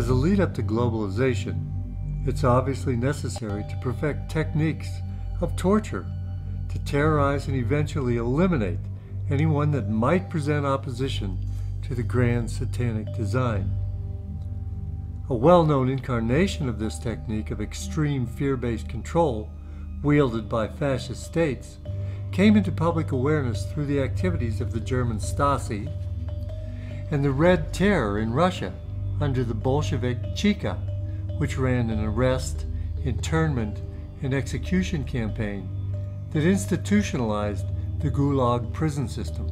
As a lead-up to globalization, it's obviously necessary to perfect techniques of torture to terrorize and eventually eliminate anyone that might present opposition to the grand satanic design. A well-known incarnation of this technique of extreme fear-based control, wielded by fascist states, came into public awareness through the activities of the German Stasi and the Red Terror in Russia under the Bolshevik Cheka, which ran an arrest, internment, and execution campaign that institutionalized the Gulag prison system.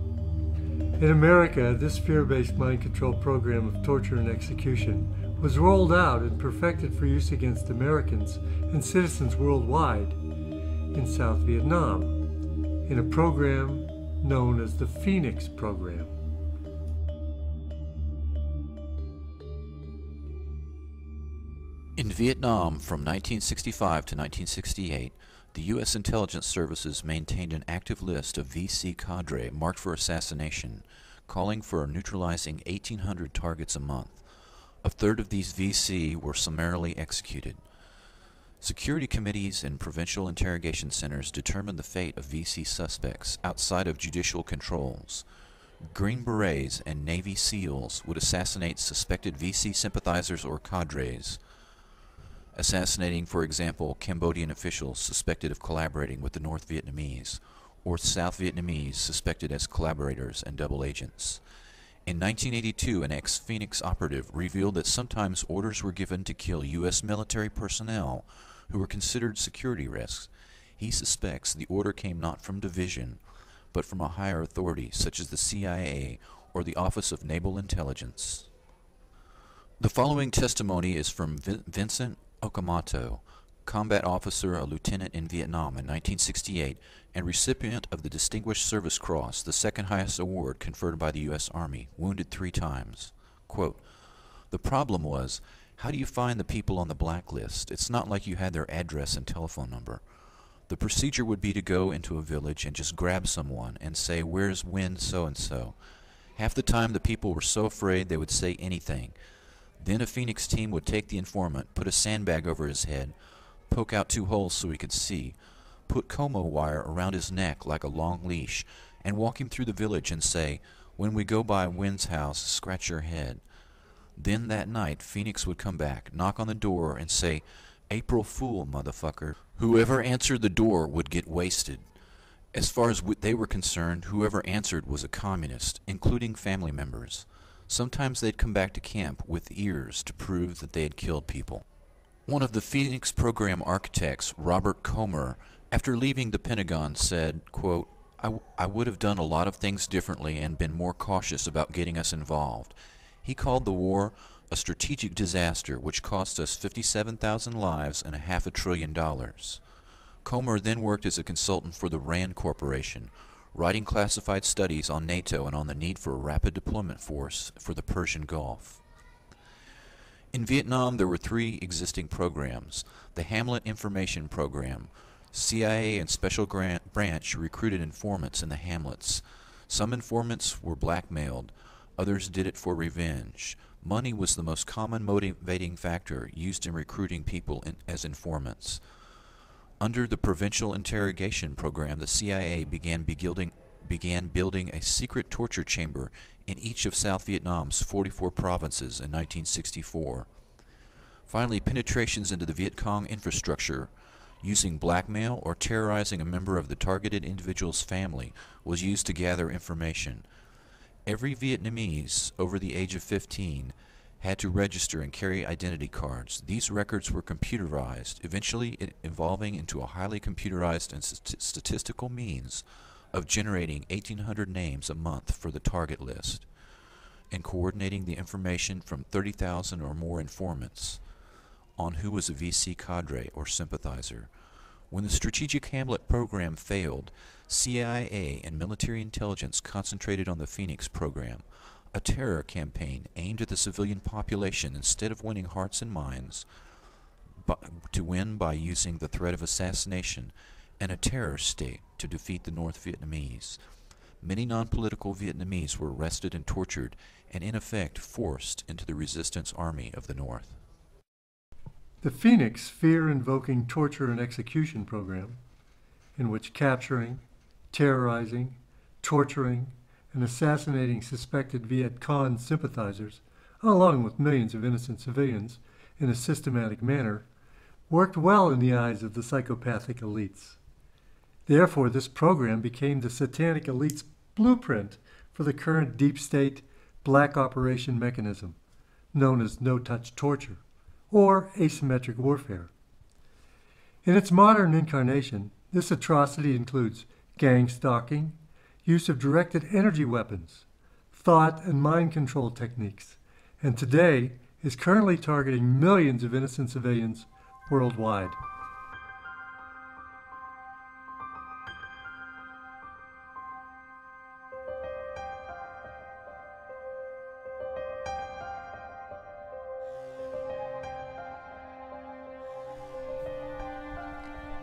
In America, this fear-based mind control program of torture and execution was rolled out and perfected for use against Americans and citizens worldwide in South Vietnam, in a program known as the Phoenix Program. In Vietnam from 1965 to 1968, the U.S. intelligence services maintained an active list of VC cadre marked for assassination, calling for neutralizing 1,800 targets a month. A third of these VC were summarily executed. Security committees and provincial interrogation centers determined the fate of VC suspects outside of judicial controls. Green Berets and Navy SEALs would assassinate suspected VC sympathizers or cadres, assassinating, for example, Cambodian officials suspected of collaborating with the North Vietnamese, or South Vietnamese suspected as collaborators and double agents. In 1982, an ex-Phoenix operative revealed that sometimes orders were given to kill U.S. military personnel who were considered security risks. He suspects the order came not from division, but from a higher authority, such as the CIA or the Office of Naval Intelligence. The following testimony is from Vincent Okamoto, combat officer, a lieutenant in Vietnam in 1968, and recipient of the Distinguished Service Cross, the second highest award conferred by the U.S. Army, wounded 3 times. Quote, "The problem was, how do you find the people on the blacklist? It's not like you had their address and telephone number. The procedure would be to go into a village and just grab someone and say, 'Where's Win so-and-so?' Half the time the people were so afraid they would say anything. Then a Phoenix team would take the informant, put a sandbag over his head, poke out 2 holes so he could see, put como wire around his neck like a long leash, and walk him through the village and say, 'When we go by Wynn's house, scratch your head.' Then that night, Phoenix would come back, knock on the door, and say, 'April Fool, motherfucker.' Whoever answered the door would get wasted. As far as they were concerned, whoever answered was a communist, including family members. Sometimes they'd come back to camp with ears to prove that they had killed people." One of the Phoenix program architects, Robert Comer, after leaving the Pentagon said, quote, I would have done a lot of things differently and been more cautious about getting us involved. He called the war a strategic disaster which cost us 57,000 lives and $500 billion. Comer then worked as a consultant for the RAND Corporation, writing classified studies on NATO and on the need for a rapid deployment force for the Persian Gulf. In Vietnam, there were 3 existing programs. The Hamlet Information Program. CIA and Special Branch recruited informants in the hamlets. Some informants were blackmailed. Others did it for revenge. Money was the most common motivating factor used in recruiting people as informants. Under the Provincial Interrogation Program, the CIA began building a secret torture chamber in each of South Vietnam's 44 provinces in 1964. Finally, penetrations into the Viet Cong infrastructure using blackmail or terrorizing a member of the targeted individual's family was used to gather information. Every Vietnamese over the age of 15 had to register and carry identity cards. These records were computerized, eventually evolving into a highly computerized and statistical means of generating 1,800 names a month for the target list and coordinating the information from 30,000 or more informants on who was a VC cadre or sympathizer. When the Strategic Hamlet program failed, CIA and military intelligence concentrated on the Phoenix program, a terror campaign aimed at the civilian population instead of winning hearts and minds, to win by using the threat of assassination and a terror state to defeat the North Vietnamese. Many non-political Vietnamese were arrested and tortured, and in effect forced into the resistance army of the North. The Phoenix fear-invoking torture and execution program, in which capturing, terrorizing, torturing, and assassinating suspected Viet Cong sympathizers, along with millions of innocent civilians, in a systematic manner, worked well in the eyes of the psychopathic elites. Therefore, this program became the satanic elite's blueprint for the current deep state black operation mechanism, known as no-touch torture, or asymmetric warfare. In its modern incarnation, this atrocity includes gang stalking, use of directed energy weapons, thought and mind control techniques, and today is currently targeting millions of innocent civilians worldwide.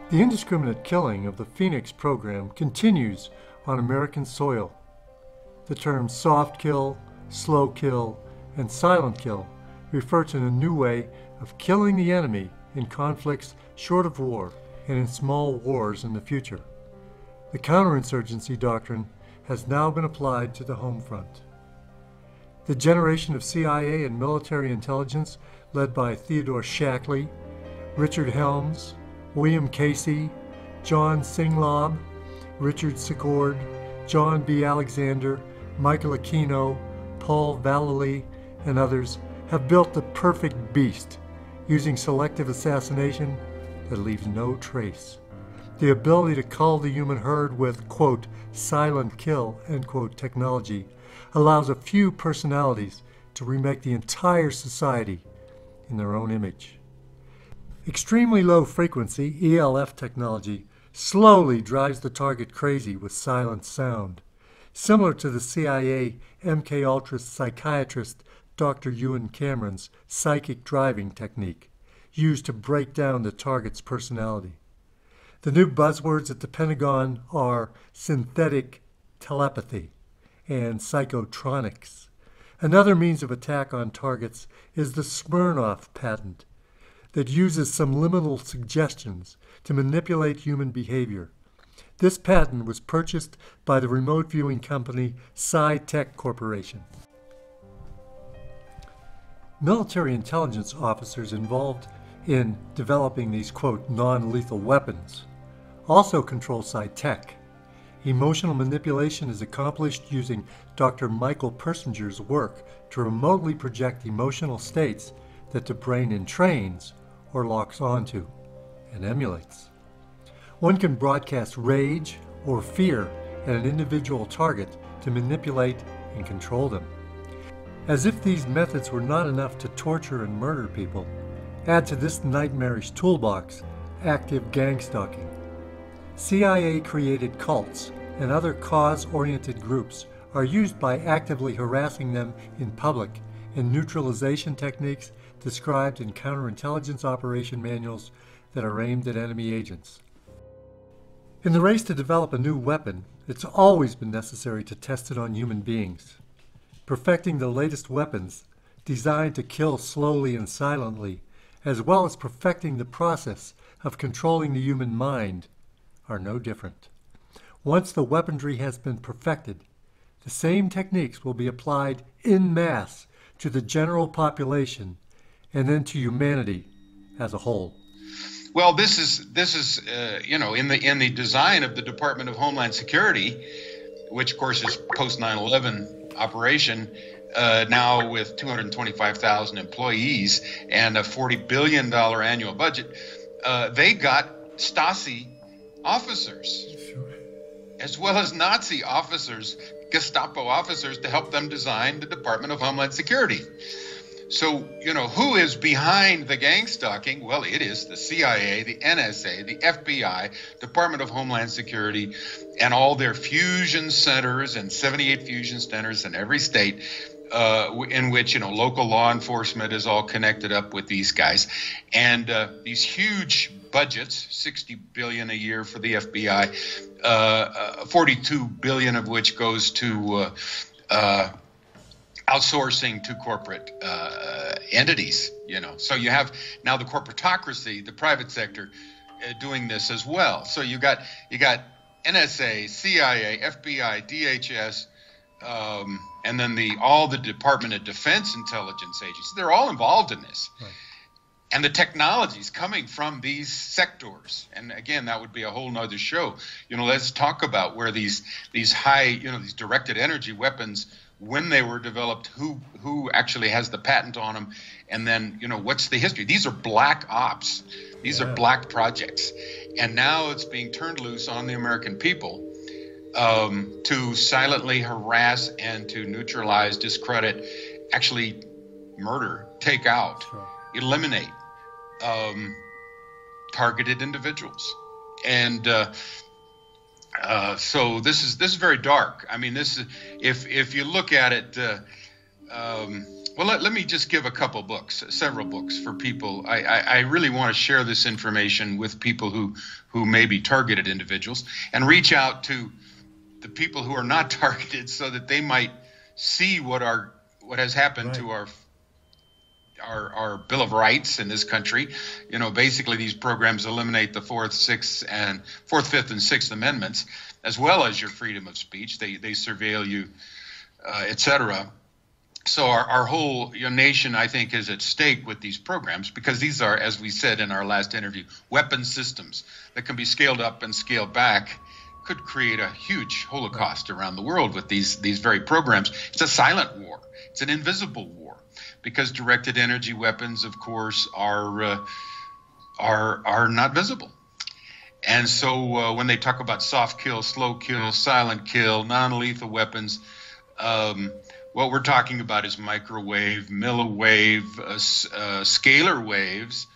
The indiscriminate killing of the Phoenix program continues on American soil. The terms soft kill, slow kill, and silent kill refer to a new way of killing the enemy in conflicts short of war and in small wars in the future. The counterinsurgency doctrine has now been applied to the home front. The generation of CIA and military intelligence led by Theodore Shackley, Richard Helms, William Casey, John Singlaub, Richard Secord, John B. Alexander, Michael Aquino, Paul Vallely, and others have built the perfect beast using selective assassination that leaves no trace. The ability to cull the human herd with, quote, silent kill, end quote, technology allows a few personalities to remake the entire society in their own image. Extremely low frequency ELF technology slowly drives the target crazy with silent sound, similar to the CIA MKUltra psychiatrist Dr. Ewan Cameron's psychic driving technique, used to break down the target's personality. The new buzzwords at the Pentagon are synthetic telepathy and psychotronics. Another means of attack on targets is the Smirnoff patent, that uses subliminal suggestions to manipulate human behavior. This patent was purchased by the remote viewing company SciTech Corporation. Military intelligence officers involved in developing these, quote, non-lethal weapons also control SciTech. Emotional manipulation is accomplished using Dr. Michael Persinger's work to remotely project emotional states that the brain entrains or locks onto and emulates. One can broadcast rage or fear at an individual target to manipulate and control them. As if these methods were not enough to torture and murder people, add to this nightmarish toolbox active gang stalking. CIA-created cults and other cause-oriented groups are used by actively harassing them in public in neutralization techniques described in counterintelligence operation manuals that are aimed at enemy agents. In the race to develop a new weapon, it's always been necessary to test it on human beings. Perfecting the latest weapons designed to kill slowly and silently, as well as perfecting the process of controlling the human mind, are no different. Once the weaponry has been perfected, the same techniques will be applied en masse to the general population and then to humanity as a whole. Well, this is in the design of the Department of Homeland Security, which of course is post 9/11 operation, now with 225,000 employees and a $40 billion annual budget. They got Stasi officers, as well as Nazi officers, Gestapo officers, to help them design the Department of Homeland Security. So, who is behind the gang stalking? Well, it is the CIA, the NSA, the FBI, Department of Homeland Security, and all their fusion centers, and 78 fusion centers in every state, in which, local law enforcement is all connected up with these guys. And these huge budgets, 60 billion a year for the FBI, 42 billion of which goes to outsourcing to corporate entities. So you have now the corporatocracy, the private sector, doing this as well. So you got NSA, CIA, FBI, DHS, and then all the Department of Defense intelligence agencies. They're all involved in this. Right. And the technologies coming from these sectors. And again, that would be a whole nother show. Let's talk about where these high, these directed energy weapons, when they were developed, who actually has the patent on them, and then, what's the history? These are black ops. These are black projects. And now it's being turned loose on the American people to silently harass and to neutralize, discredit, actually murder, take out, eliminate targeted individuals. And so this is very dark. I mean, this is, if you look at it, well, let me just give a couple books, several books for people. I really want to share this information with people who may be targeted individuals, and reach out to the people who are not targeted so that they might see what has happened to our Bill of Rights in this country. Basically these programs eliminate the Fourth, Fifth, and Sixth Amendments, as well as your freedom of speech. They surveil you, etc. So our whole nation, I think, is at stake with these programs, because these are, as we said in our last interview, weapon systems that can be scaled up and scaled back. Could create a huge holocaust around the world with these very programs. It's a silent war. It's an invisible war, because directed energy weapons, of course, are not visible. And so when they talk about soft kill, slow kill, silent kill, non-lethal weapons, what we're talking about is microwave, milliwave, scalar waves,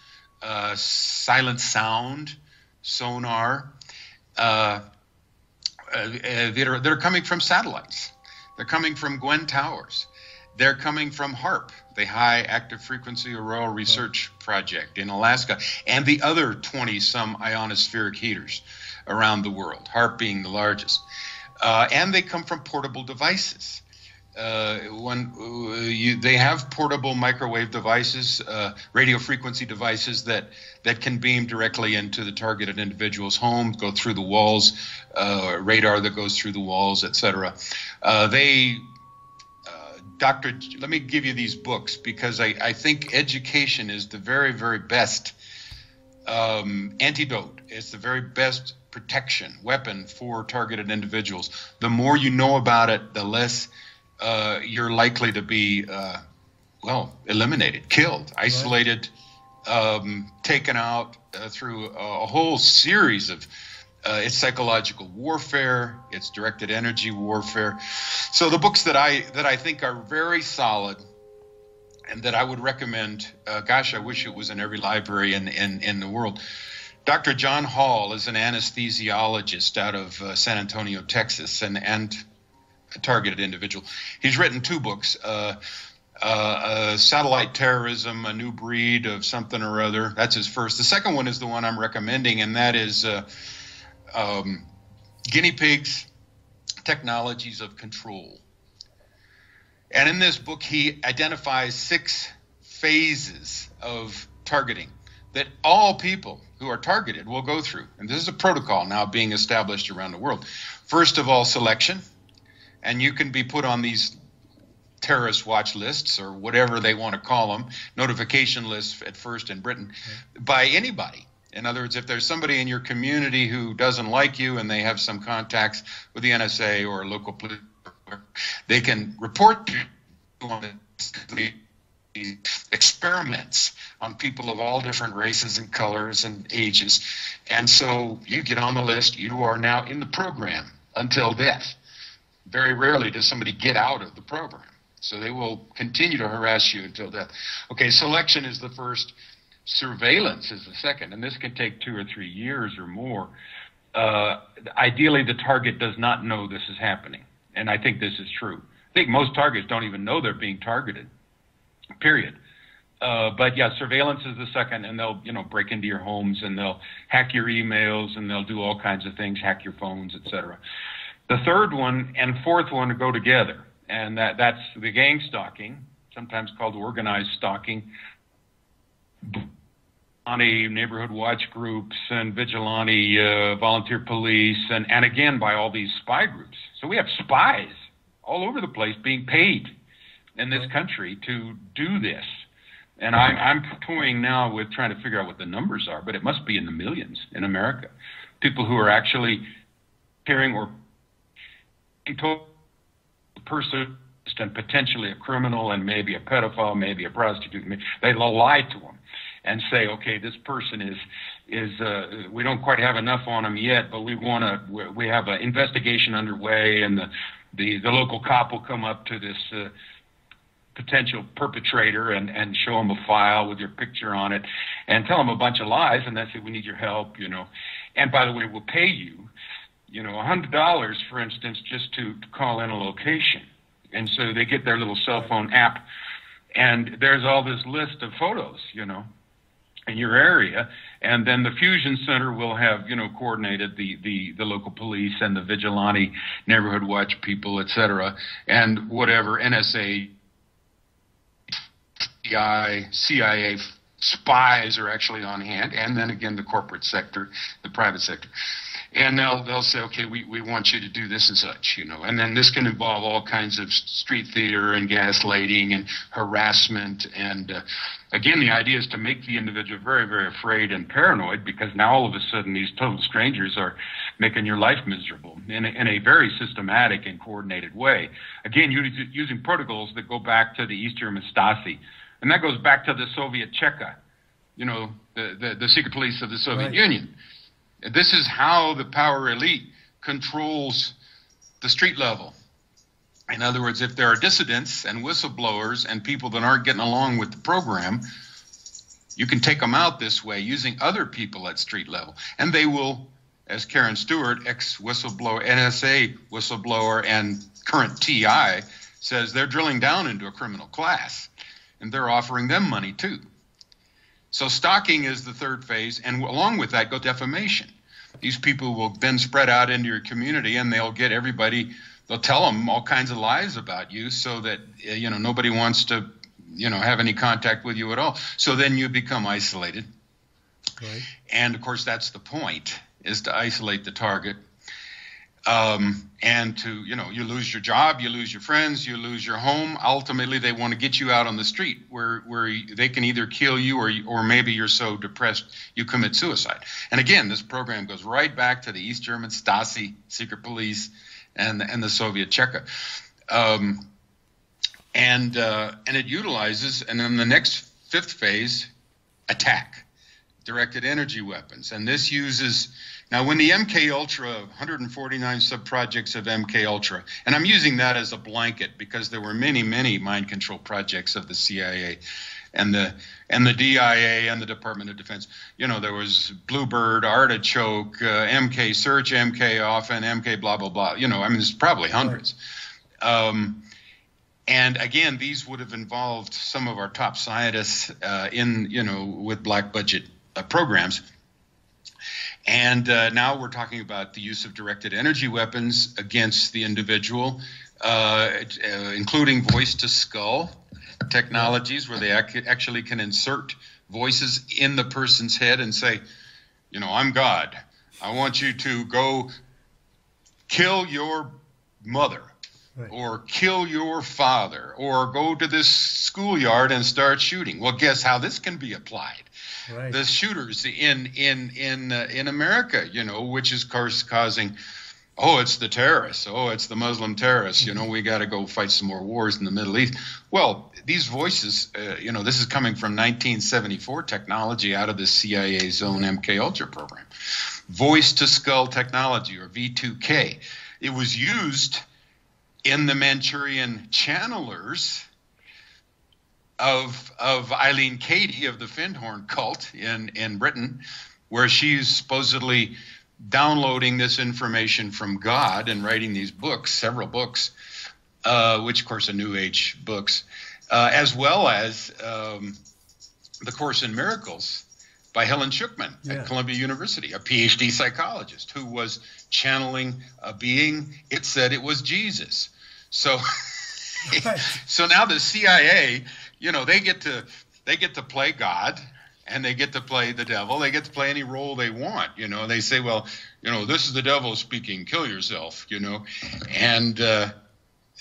silent sound, sonar, that are coming from satellites. They're coming from Gwen Towers. They're coming from HAARP, the High Active Frequency Auroral Research Project in Alaska, and the other 20-some ionospheric heaters around the world, HAARP being the largest. And they come from portable devices. They have portable microwave devices, radio frequency devices that can beam directly into the targeted individual's home, go through the walls, radar that goes through the walls, etc. Let me give you these books, because I think education is the very, very best antidote. It's the very best protection weapon for targeted individuals. The more you know about it, the less you're likely to be, eliminated, killed, isolated, taken out through a whole series of it's psychological warfare, it's directed energy warfare. So the books that I think are very solid and that I would recommend, gosh, I wish it was in every library in the world. Dr. John Hall is an anesthesiologist out of San Antonio, Texas, and a targeted individual. He's written two books, Satellite Terrorism, A New Breed of Something or Other. That's his first. The second one is the one I'm recommending, and that is Guinea Pigs, Technologies of Control. And in this book, he identifies 6 phases of targeting that all people who are targeted will go through. And this is a protocol now being established around the world. First of all, selection. And you can be put on these terrorist watch lists, or whatever they want to call them, notification lists at first in Britain, by anybody. In other words, if there's somebody in your community who doesn't like you and they have some contacts with the NSA or local police, they can report to you on the experiments on people of all different races and colors and ages. And so you get on the list, you are now in the program until death. Very rarely does somebody get out of the program. So they will continue to harass you until death. Okay, selection is the first. Surveillance is the second, and this can take 2 or 3 years or more. Ideally, the target does not know this is happening, and I think this is true. I think most targets don't even know they're being targeted, period. But yeah, surveillance is the second, and they'll, break into your homes, and they'll hack your emails, and they'll do all kinds of things, hack your phones, etc. The third one and fourth one go together, and that's the gang stalking, sometimes called organized stalking. Vigilante neighborhood watch groups and vigilante volunteer police, and again by all these spy groups. So we have spies all over the place being paid in this country to do this. And I'm toying now with trying to figure out what the numbers are, but it must be in the millions in America. People who are actually carrying or being told the person and potentially a criminal and maybe a pedophile, maybe a prostitute. They lie to them and say, okay, this person is we don't quite have enough on him yet, but we have an investigation underway, and the local cop will come up to this potential perpetrator and show him a file with your picture on it and tell him a bunch of lies, and they say, we need your help, and by the way, we'll pay you, $100, for instance, just to call in a location. And so they get their little cell phone app, and there's all this list of photos, in your area, and then the Fusion Center will have, coordinated the local police and the vigilante neighborhood watch people, etc., and whatever NSA, CIA spies are actually on hand, and then again the corporate sector, the private sector. And they'll say, okay, we want you to do this and such, and then this can involve all kinds of street theater and gaslighting and harassment. And again, the idea is to make the individual very, very afraid and paranoid, because now all of a sudden these total strangers are making your life miserable in a very systematic and coordinated way. Again, using protocols that go back to the East German Stasi. And that goes back to the Soviet Cheka, the secret police of the Soviet Union. This is how the power elite controls the street level. In other words, if there are dissidents and whistleblowers and people that aren't getting along with the program, you can take them out this way using other people at street level. And they will, as Karen Stewart, ex-whistleblower, NSA whistleblower, and current TI, says, they're drilling down into a criminal class, and they're offering them money too. So stalking is the third phase, and along with that go defamation. These people will then spread out into your community, and they'll get everybody, they'll tell them all kinds of lies about you, so that nobody wants to have any contact with you at all. So then you become isolated. Right. And of course that's the point, is to isolate the target. And to, you lose your job, you lose your friends, you lose your home. Ultimately, they want to get you out on the street where they can either kill you or maybe you're so depressed you commit suicide. And again, this program goes right back to the East German Stasi, secret police, and the Soviet Cheka. And it utilizes, and then the next fifth phase, attack, directed energy weapons. And this uses, now when the MK Ultra, 149 subprojects of MK Ultra, and I'm using that as a blanket because there were many, many mind control projects of the CIA and the DIA and the Department of Defense. There was Bluebird, Artichoke, MK Search, MK Often, MK blah, blah, blah. There's probably hundreds. And again, these would have involved some of our top scientists with black budget programs. And now we're talking about the use of directed energy weapons against the individual, including voice-to-skull technologies, where they actually can insert voices in the person's head and say, I'm God. I want you to go kill your mother. Right. Or kill your father, or go to this schoolyard and start shooting. Well, guess how this can be applied? Right. The shooters in America, which is, of course, causing, it's the terrorists, it's the Muslim terrorists, we got to go fight some more wars in the Middle East. Well, these voices, this is coming from 1974 technology out of the CIA's own MK Ultra program. Voice-to-skull technology, or V2K. It was used in the Manchurian channelers of Eileen Cady of the Findhorn cult in Britain, where she's supposedly downloading this information from God and writing these books, several books, which of course are New Age books, as well as The Course in Miracles by Helen Schucman at Columbia University, a PhD psychologist who was channeling a being. It said it was Jesus. So, so now the CIA, you know, they get to play God, and they get to play the devil. They get to play any role they want. You know, they say, well, you know, this is the devil speaking. Kill yourself. You know, and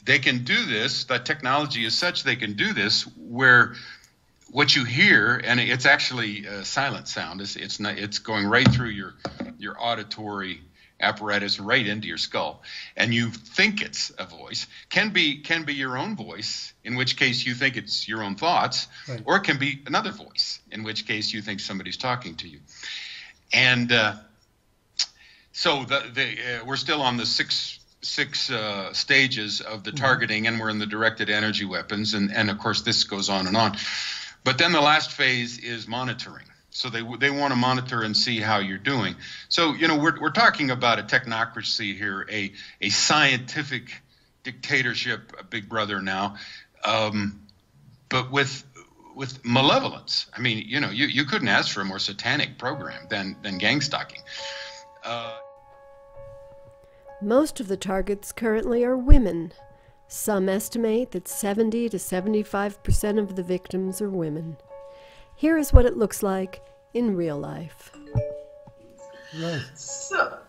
they can do this. The technology is such they can do this where what you hear, and it's actually silent sound. It's not. It's going right through your auditory apparatus, right into your skull, and you think it's a voice. Can be your own voice, in which case you think it's your own thoughts, right. Or it can be another voice, in which case you think somebody's talking to you. And so we're still on the six stages of the targeting, and we're in the directed energy weapons, and of course this goes on and on. But then the last phase is monitoring. So they want to monitor and see how you're doing. So, you know, we're talking about a technocracy here, a scientific dictatorship, a big brother now, but with malevolence. I mean, you know, you couldn't ask for a more satanic program than gang stalking. Most of the targets currently are women. Some estimate that 70 to 75% of the victims are women. Here is what it looks like in real life. Right. So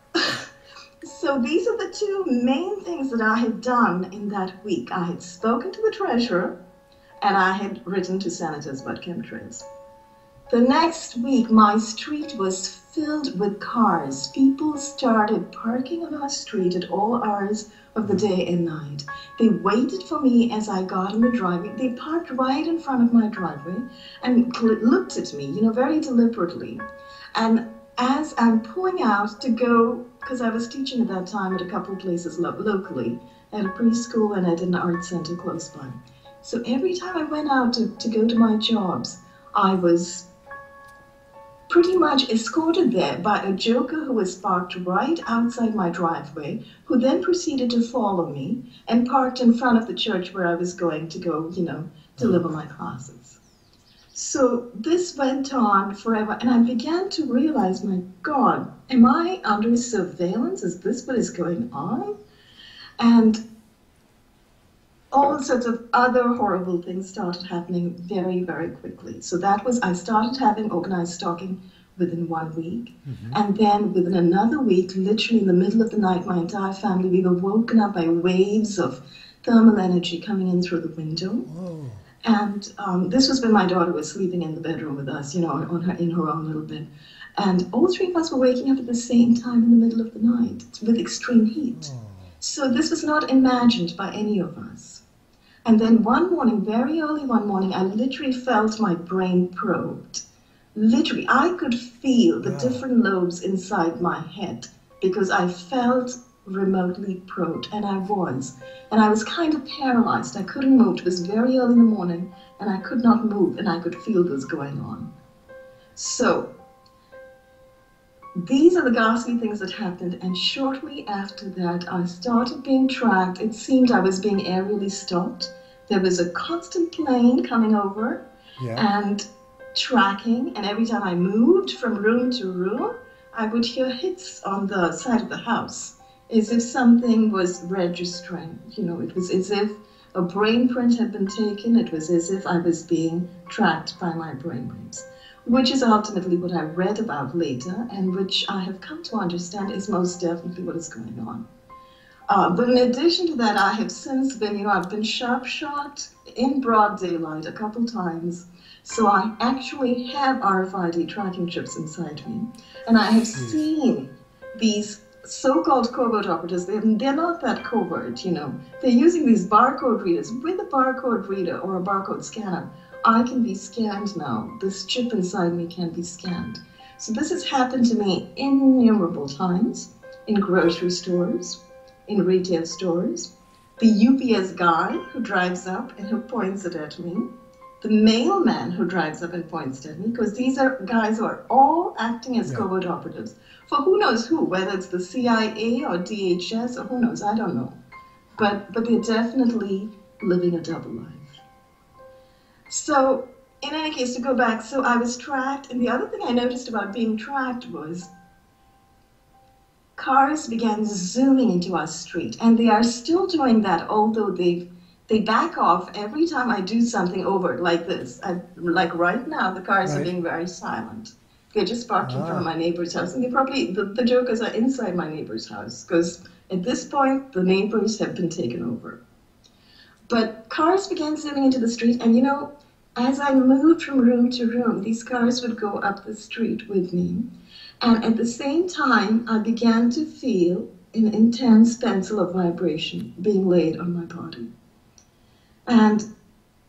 these are the two main things that I had done in that week. I had spoken to the treasurer, and I had written to senators about chemtrails. The next week, my street was filled with cars. People started parking on our street at all hours of the day and night. They waited for me as I got in the driveway. They parked right in front of my driveway and looked at me, you know, very deliberately. And as I'm pulling out to go, because I was teaching at that time at a couple of places locally, at a preschool and at an art center close by. So every time I went out to go to my jobs, I was pretty much escorted there by a joker who was parked right outside my driveway, who then proceeded to follow me and parked in front of the church where I was going to go, you know, deliver my classes. So this went on forever, and I began to realize, my God, am I under surveillance? Is this what is going on? And all sorts of other horrible things started happening very, very quickly. So that was, I started having organized stalking within 1 week. And then within another week, literally in the middle of the night, my entire family, we were woken up by waves of thermal energy coming in through the window. Whoa. And this was when my daughter was sleeping in the bedroom with us, you know, in her own little bed. And all three of us were waking up at the same time in the middle of the night with extreme heat. Oh. So this was not imagined by any of us. And then one morning, very early one morning, I literally felt my brain probed. Literally, I could feel the different lobes inside my head because I felt remotely probed, and I was. And I was kind of paralyzed. I couldn't move. It was very early in the morning, and I could not move, and I could feel this going on. So these are the ghastly things that happened, and shortly after that, I started being tracked. It seemed I was being aerially stalked. There was a constant plane coming over and tracking, and every time I moved from room to room, I would hear hits on the side of the house, as if something was registering. You know, it was as if a brain print had been taken. It was as if I was being tracked by my brainwaves, which is ultimately what I read about later, and which I have come to understand is most definitely what is going on. But in addition to that, I have since been, you know, I've been sharp shot in broad daylight a couple times. So I actually have RFID tracking chips inside me. And I have seen these so-called covert operatives. They're not that covert, you know. They're using these barcode readers. With a barcode reader or a barcode scanner, I can be scanned now. This chip inside me can be scanned. So this has happened to me innumerable times in grocery stores, in retail stores, the UPS guy who drives up and who points it at me, the mailman who drives up and points it at me, because these are guys who are all acting as covert operatives for who knows who, whether it's the CIA or DHS or who knows, I don't know. But they're definitely living a double life. So in any case, to go back, so I was tracked, and the other thing I noticed about being tracked was cars began zooming into our street, and they are still doing that, although they back off every time I do something overt like this. Like right now, the cars are being very silent. They're just parked in front of my neighbor's house, and they probably, the jokers are inside my neighbor's house, because at this point, the neighbors have been taken over. But cars began zooming into the street, and you know, as I moved from room to room, these cars would go up the street with me. And at the same time, I began to feel an intense pencil of vibration being laid on my body. And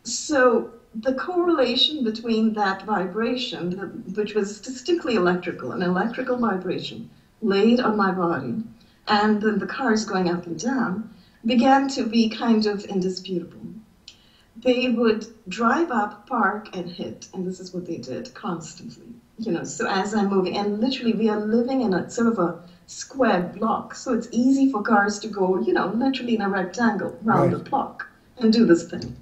so the correlation between that vibration, which was distinctly electrical, an electrical vibration laid on my body, and then the cars going up and down, began to be kind of indisputable. They would drive up, park, and hit, and this is what they did constantly. You know, so as I'm moving, and literally we are living in a sort of a square block, so it's easy for cars to go, you know, literally in a rectangle round the block and do this thing.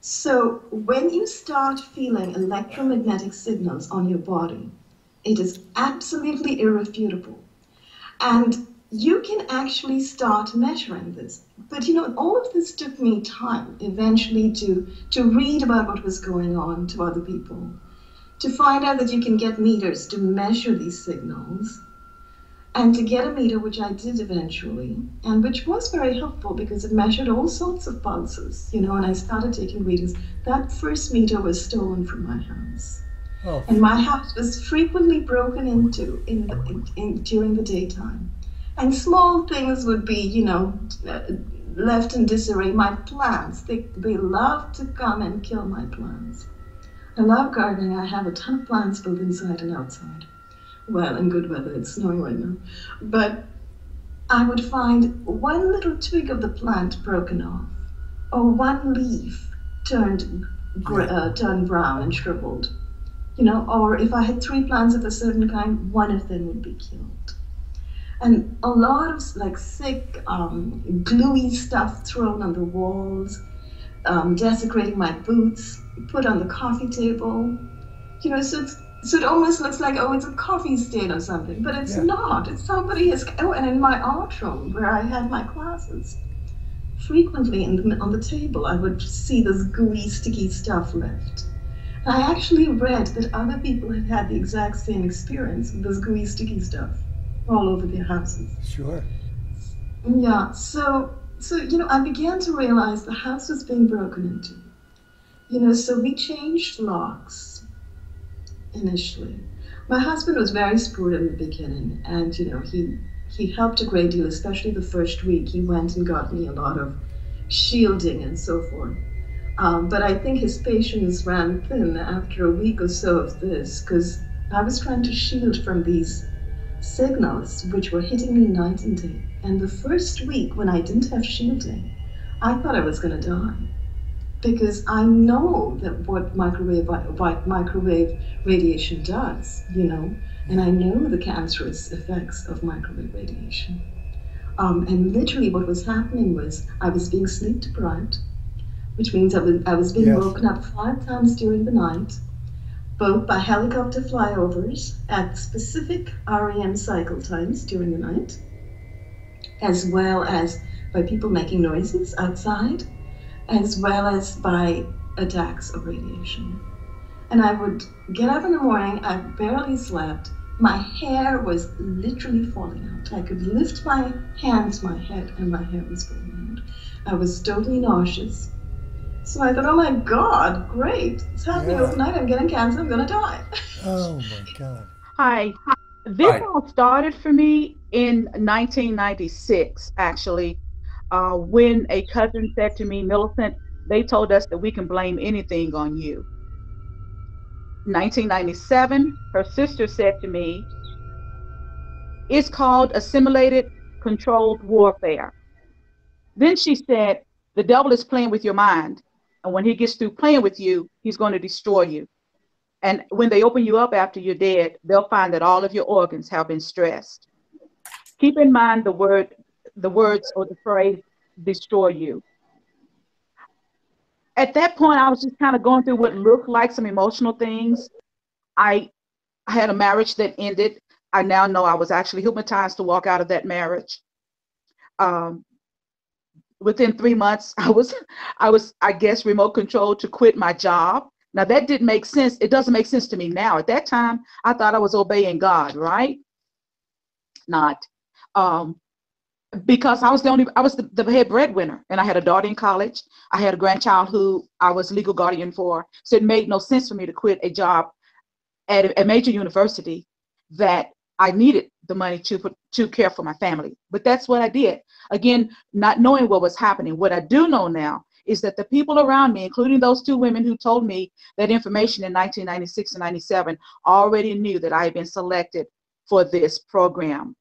So when you start feeling electromagnetic signals on your body, it is absolutely irrefutable. And you can actually start measuring this. But you know, all of this took me time eventually to read about what was going on to other people, to find out that you can get meters to measure these signals, and to get a meter, which I did eventually, and which was very helpful because it measured all sorts of pulses, you know, and I started taking readings. That first meter was stolen from my house. Oh. And my house was frequently broken into during the daytime. And small things would be, you know, left in disarray. My plants, they love to come and kill my plants. I love gardening. I have a ton of plants both inside and outside. Well, in good weather, it's snowing right now. But I would find one little twig of the plant broken off, or one leaf turned brown and shriveled. You know, or if I had 3 plants of a certain kind, one of them would be killed. And a lot of like thick, gluey stuff thrown on the walls, desecrating my boots, put on the coffee table. You know, so it almost looks like, oh, it's a coffee stain or something, but it's not. It's somebody has. Oh, and in my art room where I had my classes, frequently on the table I would see this gooey, sticky stuff left. And I actually read that other people had had the exact same experience with this gooey, sticky stuff all over their houses. Sure. Yeah, so you know, I began to realize the house was being broken into. You know, so we changed locks initially. My husband was very spruce in the beginning, and you know, he helped a great deal, especially the first week. He went and got me a lot of shielding and so forth. But I think his patience ran thin after a week or so of this, because I was trying to shield from these signals which were hitting me night and day. And the first week when I didn't have shielding, I thought I was going to die, because I know that what microwave radiation does, you know, and I know the cancerous effects of microwave radiation. And literally what was happening was I was being sleep deprived, which means I was being woken up 5 times during the night, both by helicopter flyovers at specific REM cycle times during the night, as well as by people making noises outside, as well as by attacks of radiation. And I would get up in the morning, I barely slept, my hair was literally falling out. I could lift my hand to my head and my hair was falling out. I was totally nauseous. So I thought, oh my God, great. It's happening overnight. I'm getting cancer. I'm going to die. Oh my God. Hi. This all started for me in 1996, actually, when a cousin said to me, Millicent, they told us that we can blame anything on you. 1997, her sister said to me, it's called assimilated controlled warfare. Then she said, the devil is playing with your mind. And when he gets through playing with you, he's going to destroy you. And when they open you up after you're dead, they'll find that all of your organs have been stressed. Keep in mind the words or the phrase, destroy you. At that point, I was just kind of going through what looked like some emotional things. I had a marriage that ended. I now know I was actually hypnotized to walk out of that marriage. Um, Within 3 months, I guess, remote controlled to quit my job. Now that didn't make sense. It doesn't make sense to me now. At that time, I thought I was obeying God, right? Not. Um, because I was the head breadwinner, and I had a daughter in college. I had a grandchild who I was legal guardian for. So it made no sense for me to quit a job at a major university that I needed the money to care for my family. But that's what I did. Again, not knowing what was happening. What I do know now is that the people around me, including those two women who told me that information in 1996 and 97, already knew that I had been selected for this program.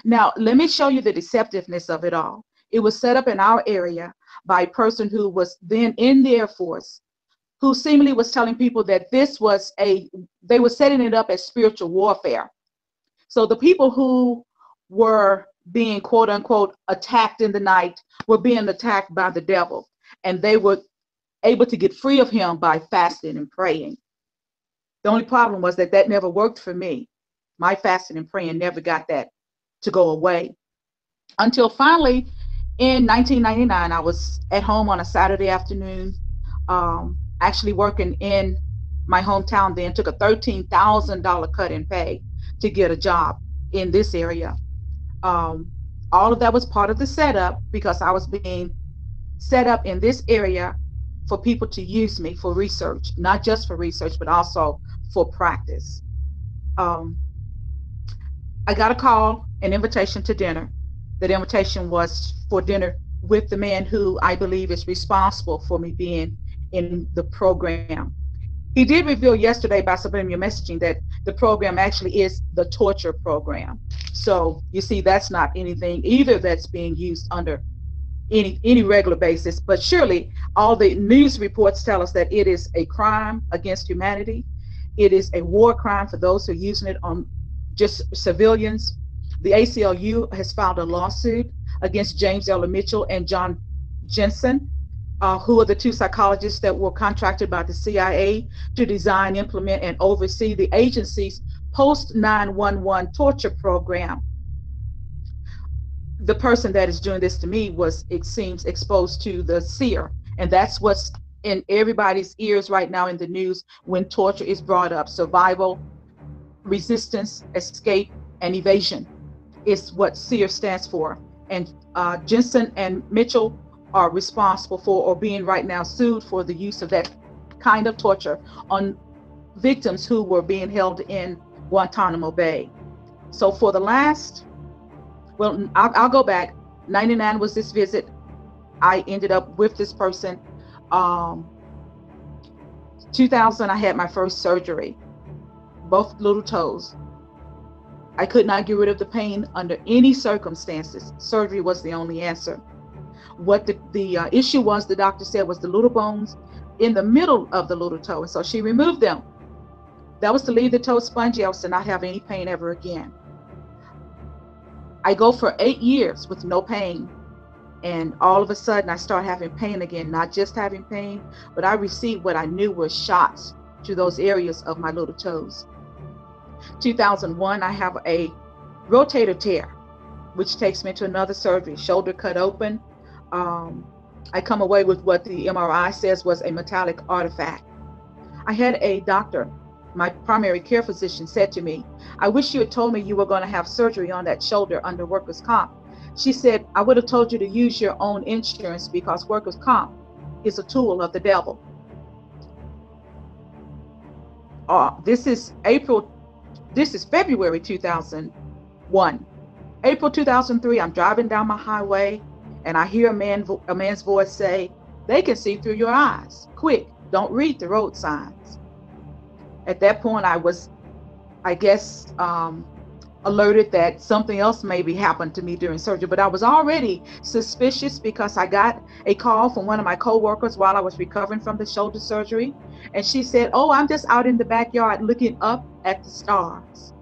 Now, let me show you the deceptiveness of it all. It was set up in our area by a person who was then in the Air Force, who seemingly was telling people that they were setting it up as spiritual warfare. So the people who were being, quote unquote, attacked in the night were being attacked by the devil, and they were able to get free of him by fasting and praying. The only problem was that never worked for me. My fasting and praying never got that to go away until finally in 1999, I was at home on a Saturday afternoon, actually working in my hometown then, took a $13,000 cut in pay to get a job in this area. Um, all of that was part of the setup because I was being set up in this area for people to use me for research, not just for research, but also for practice. Um, I got a call, an invitation to dinner. That invitation was for dinner with the man who I believe is responsible for me being in the program. He did reveal yesterday by subliminal messaging that the program actually is the torture program. So you see, that's not anything either that's being used under any regular basis. But surely all the news reports tell us that it is a crime against humanity. It is a war crime for those who are using it on just civilians. The ACLU has filed a lawsuit against James L. Mitchell and John Jensen, who are the two psychologists that were contracted by the CIA to design, implement, and oversee the agency's post 9/11 torture program. The person that is doing this to me was, it seems, exposed to the seer, and that's what's in everybody's ears right now in the news when torture is brought up. Survival, resistance, escape, and evasion is what SEER stands for. And Jensen and Mitchell are responsible for, or being right now sued for, the use of that kind of torture on victims who were being held in Guantanamo Bay. So for the last, well, I'll go back. 99 was this visit. I ended up with this person. 2000, I had my first surgery, both little toes. I could not get rid of the pain under any circumstances. Surgery was the only answer. What the issue was, the doctor said, was the little bones in the middle of the little toe. And so she removed them. That was to leave the toe spongy. I was to not have any pain ever again. I go for 8 years with no pain. And all of a sudden I start having pain again, not just having pain, but I received what I knew were shots to those areas of my little toes. 2001, I have a rotator tear, which takes me to another surgery, shoulder cut open. I come away with what the MRI says was a metallic artifact. I had a doctor, my primary care physician, said to me, "I wish you had told me you were going to have surgery on that shoulder under workers' comp." She said, "I would have told you to use your own insurance because workers' comp is a tool of the devil." This is February 2001. April 2003, I'm driving down my highway and I hear a man's voice say, "They can see through your eyes. Quick, don't read the road signs." At that point, I was, I guess, alerted that something else maybe happened to me during surgery, but I was already suspicious because I got a call from one of my co-workers while I was recovering from the shoulder surgery. And she said, "Oh, I'm just out in the backyard looking up at the stars."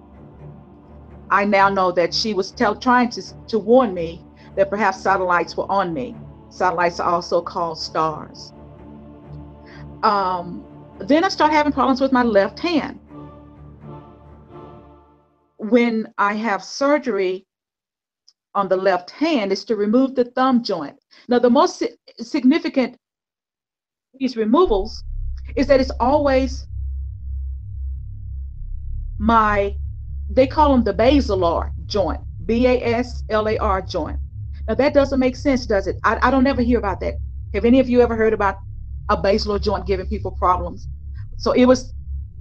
I now know that she was trying to warn me that perhaps satellites were on me. Satellites are also called stars. Then I start having problems with my left hand. When I have surgery on the left hand, is to remove the thumb joint. Now, the most significant these removals is that it's always they call them the basilar joint, B-A-S-L-A-R joint. Now, that doesn't make sense, does it? I don't ever hear about that. Have any of you ever heard about a basilar joint giving people problems? So it was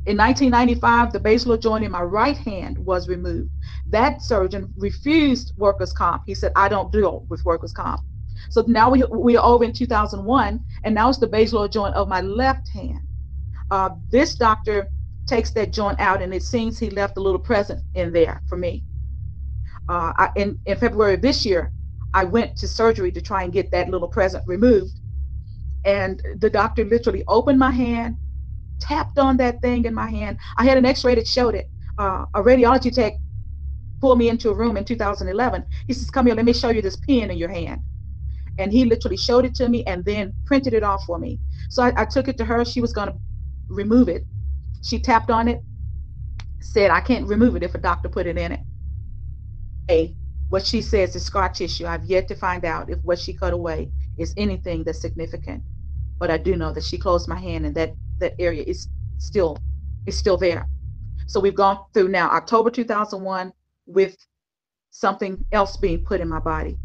in 1995, the basilar joint in my right hand was removed. That surgeon refused workers' comp. He said, I don't deal with workers' comp. So now we are over in 2001, and now it's the basilar joint of my left hand. This doctor takes that joint out, and it seems he left a little present in there for me. In February of this year, I went to surgery to try and get that little present removed. And the doctor literally opened my hand, tapped on that thing in my hand. I had an x-ray that showed it. A radiology tech pulled me into a room in 2011. He says, come here, let me show you this pen in your hand. And he literally showed it to me and then printed it off for me. So I took it to her. She was going to remove it. She tapped on it, said, I can't remove it if a doctor put it in it. Hey, what she says is scar tissue. I've yet to find out if what she cut away is anything that's significant. But I do know that she closed my hand, and that area is still there. So we've gone through now October 2001 with something else being put in my body.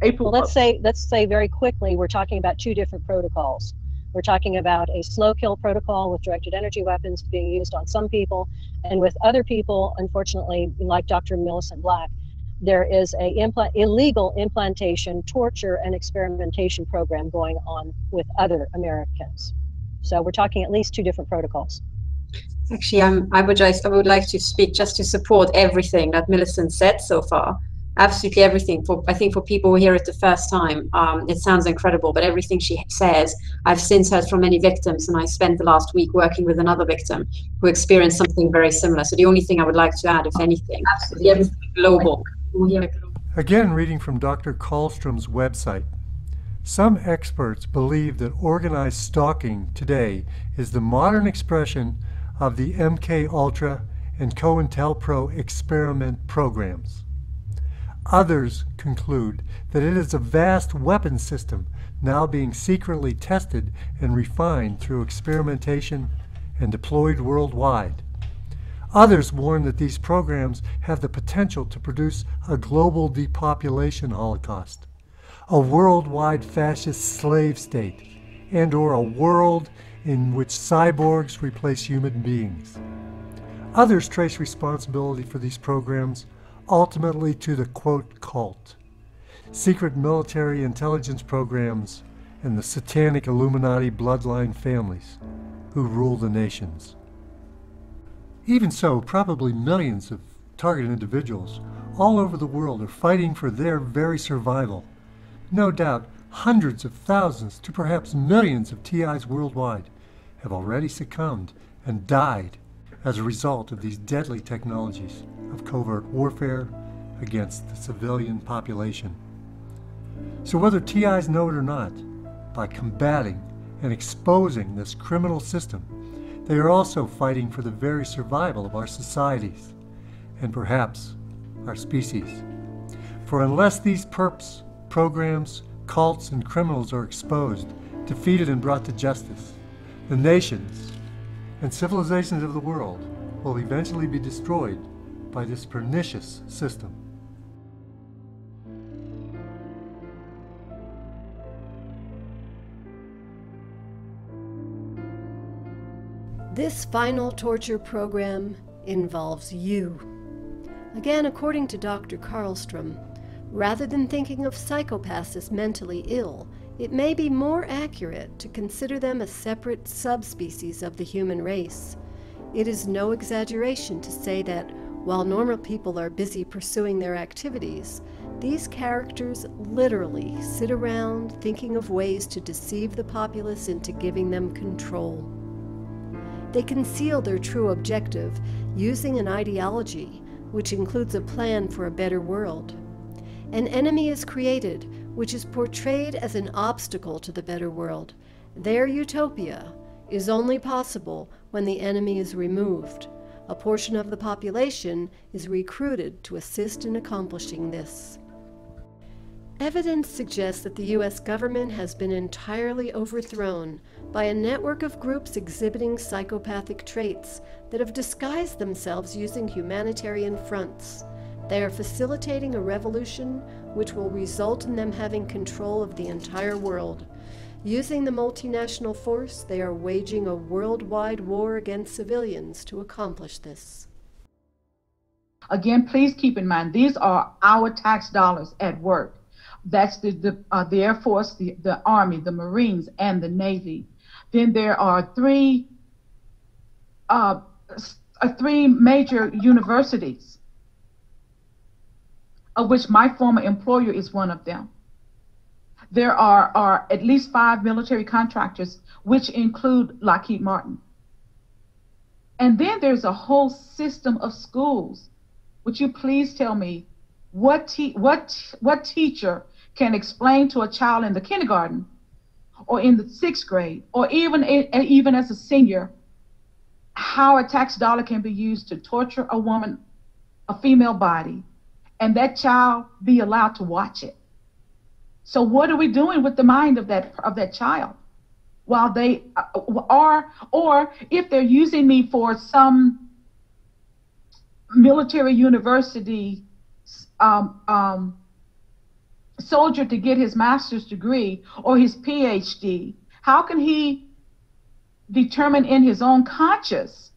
April. Well, let's say very quickly, we're talking about two different protocols. We're talking about a slow kill protocol with directed energy weapons being used on some people, and with other people, unfortunately, like Dr. Millicent Black, there is a illegal implantation, torture, and experimentation program going on with other Americans. So we're talking at least two different protocols. Actually, I would like to speak just to support everything that Millicent said so far. Absolutely everything. I think for people who hear it the first time, it sounds incredible, but everything she says, I've since heard from many victims, and I spent the last week working with another victim who experienced something very similar. So the only thing I would like to add, if anything, absolutely everything global. Again, reading from Dr. Karlstrom's website, some experts believe that organized stalking today is the modern expression of the MK Ultra and COINTELPRO experiment programs. Others conclude that it is a vast weapon system now being secretly tested and refined through experimentation and deployed worldwide. Others warn that these programs have the potential to produce a global depopulation holocaust, a worldwide fascist slave state, and/or a world in which cyborgs replace human beings. Others trace responsibility for these programs ultimately to the, quote, cult, secret military intelligence programs, and the satanic Illuminati bloodline families who rule the nations. Even so, probably millions of targeted individuals all over the world are fighting for their very survival. No doubt, hundreds of thousands to perhaps millions of TIs worldwide have already succumbed and died as a result of these deadly technologies of covert warfare against the civilian population. So whether TIs know it or not, by combating and exposing this criminal system, they are also fighting for the very survival of our societies and perhaps our species. For unless these perps, programs, cults, and criminals are exposed, defeated, and brought to justice, the nations and civilizations of the world will eventually be destroyed by this pernicious system. This final torture program involves you. Again, according to Dr. Karlstrom, rather than thinking of psychopaths as mentally ill, it may be more accurate to consider them a separate subspecies of the human race. It is no exaggeration to say that while normal people are busy pursuing their activities, these characters literally sit around thinking of ways to deceive the populace into giving them control. They conceal their true objective using an ideology which includes a plan for a better world. An enemy is created which is portrayed as an obstacle to the better world. Their utopia is only possible when the enemy is removed. A portion of the population is recruited to assist in accomplishing this. Evidence suggests that the U.S. government has been entirely overthrown by a network of groups exhibiting psychopathic traits that have disguised themselves using humanitarian fronts. They are facilitating a revolution which will result in them having control of the entire world. Using the multinational force, they are waging a worldwide war against civilians to accomplish this. Again, please keep in mind, these are our tax dollars at work. That's the Air Force, the Army, the Marines, and the Navy. Then there are three major universities, of which my former employer is one of them. There are at least 5 military contractors, which include Lockheed Martin. And then there's a whole system of schools. Would you please tell me what teacher can explain to a child in the kindergarten or in the 6th grade or even as a senior how a tax dollar can be used to torture a woman, a female body, and that child be allowed to watch it? So what are we doing with the mind of that child while they are, or if they're using me for some military university soldier to get his master's degree or his PhD, how can he determine in his own conscience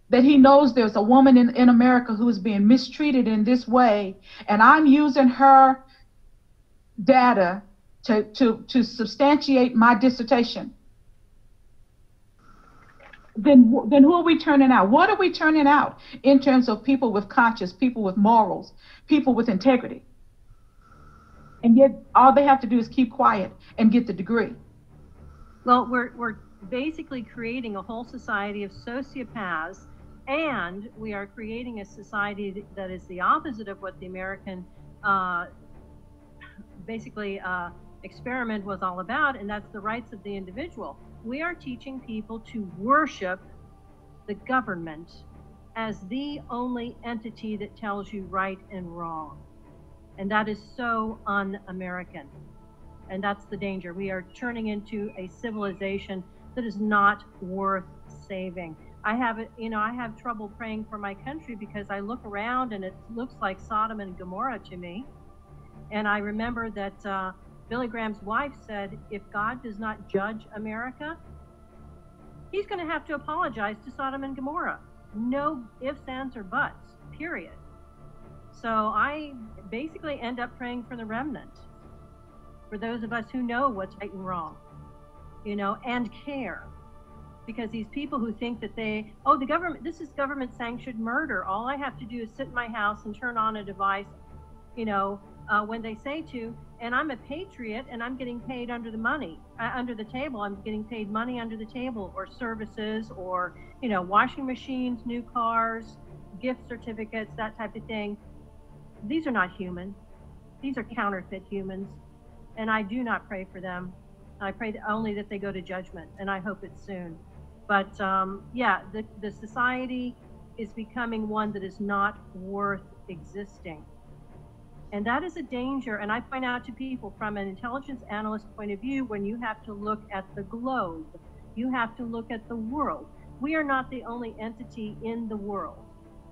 that he knows there's a woman in America who is being mistreated in this way, and I'm using her data to substantiate my dissertation? Then who are we turning out? What are we turning out in terms of people with conscience, people with morals, people with integrity? And yet all they have to do is keep quiet and get the degree. Well, we're basically creating a whole society of sociopaths, and we are creating a society that is the opposite of what the American experiment was all about, and that's the rights of the individual. We are teaching people to worship the government as the only entity that tells you right and wrong. And that is so un-American. And that's the danger. We are turning into a civilization that is not worth saving. I have trouble praying for my country because I look around and it looks like Sodom and Gomorrah to me. And I remember that Billy Graham's wife said, if God does not judge America, he's going to have to apologize to Sodom and Gomorrah. No ifs, ands, or buts, period. So I basically end up praying for the remnant, for those of us who know what's right and wrong, and care. Because these people who think that the government, this is government sanctioned murder. All I have to do is sit in my house and turn on a device, when they say to, and I'm a patriot and I'm getting paid under the table. I'm getting paid money under the table, or services, or, washing machines, new cars, gift certificates, that type of thing. These are not human. These are counterfeit humans. And I do not pray for them. I pray only that they go to judgment, and I hope it's soon. But the society is becoming one that is not worth existing. And that is a danger. And I point out to people from an intelligence analyst point of view, when you have to look at the globe, you have to look at the world. We are not the only entity in the world.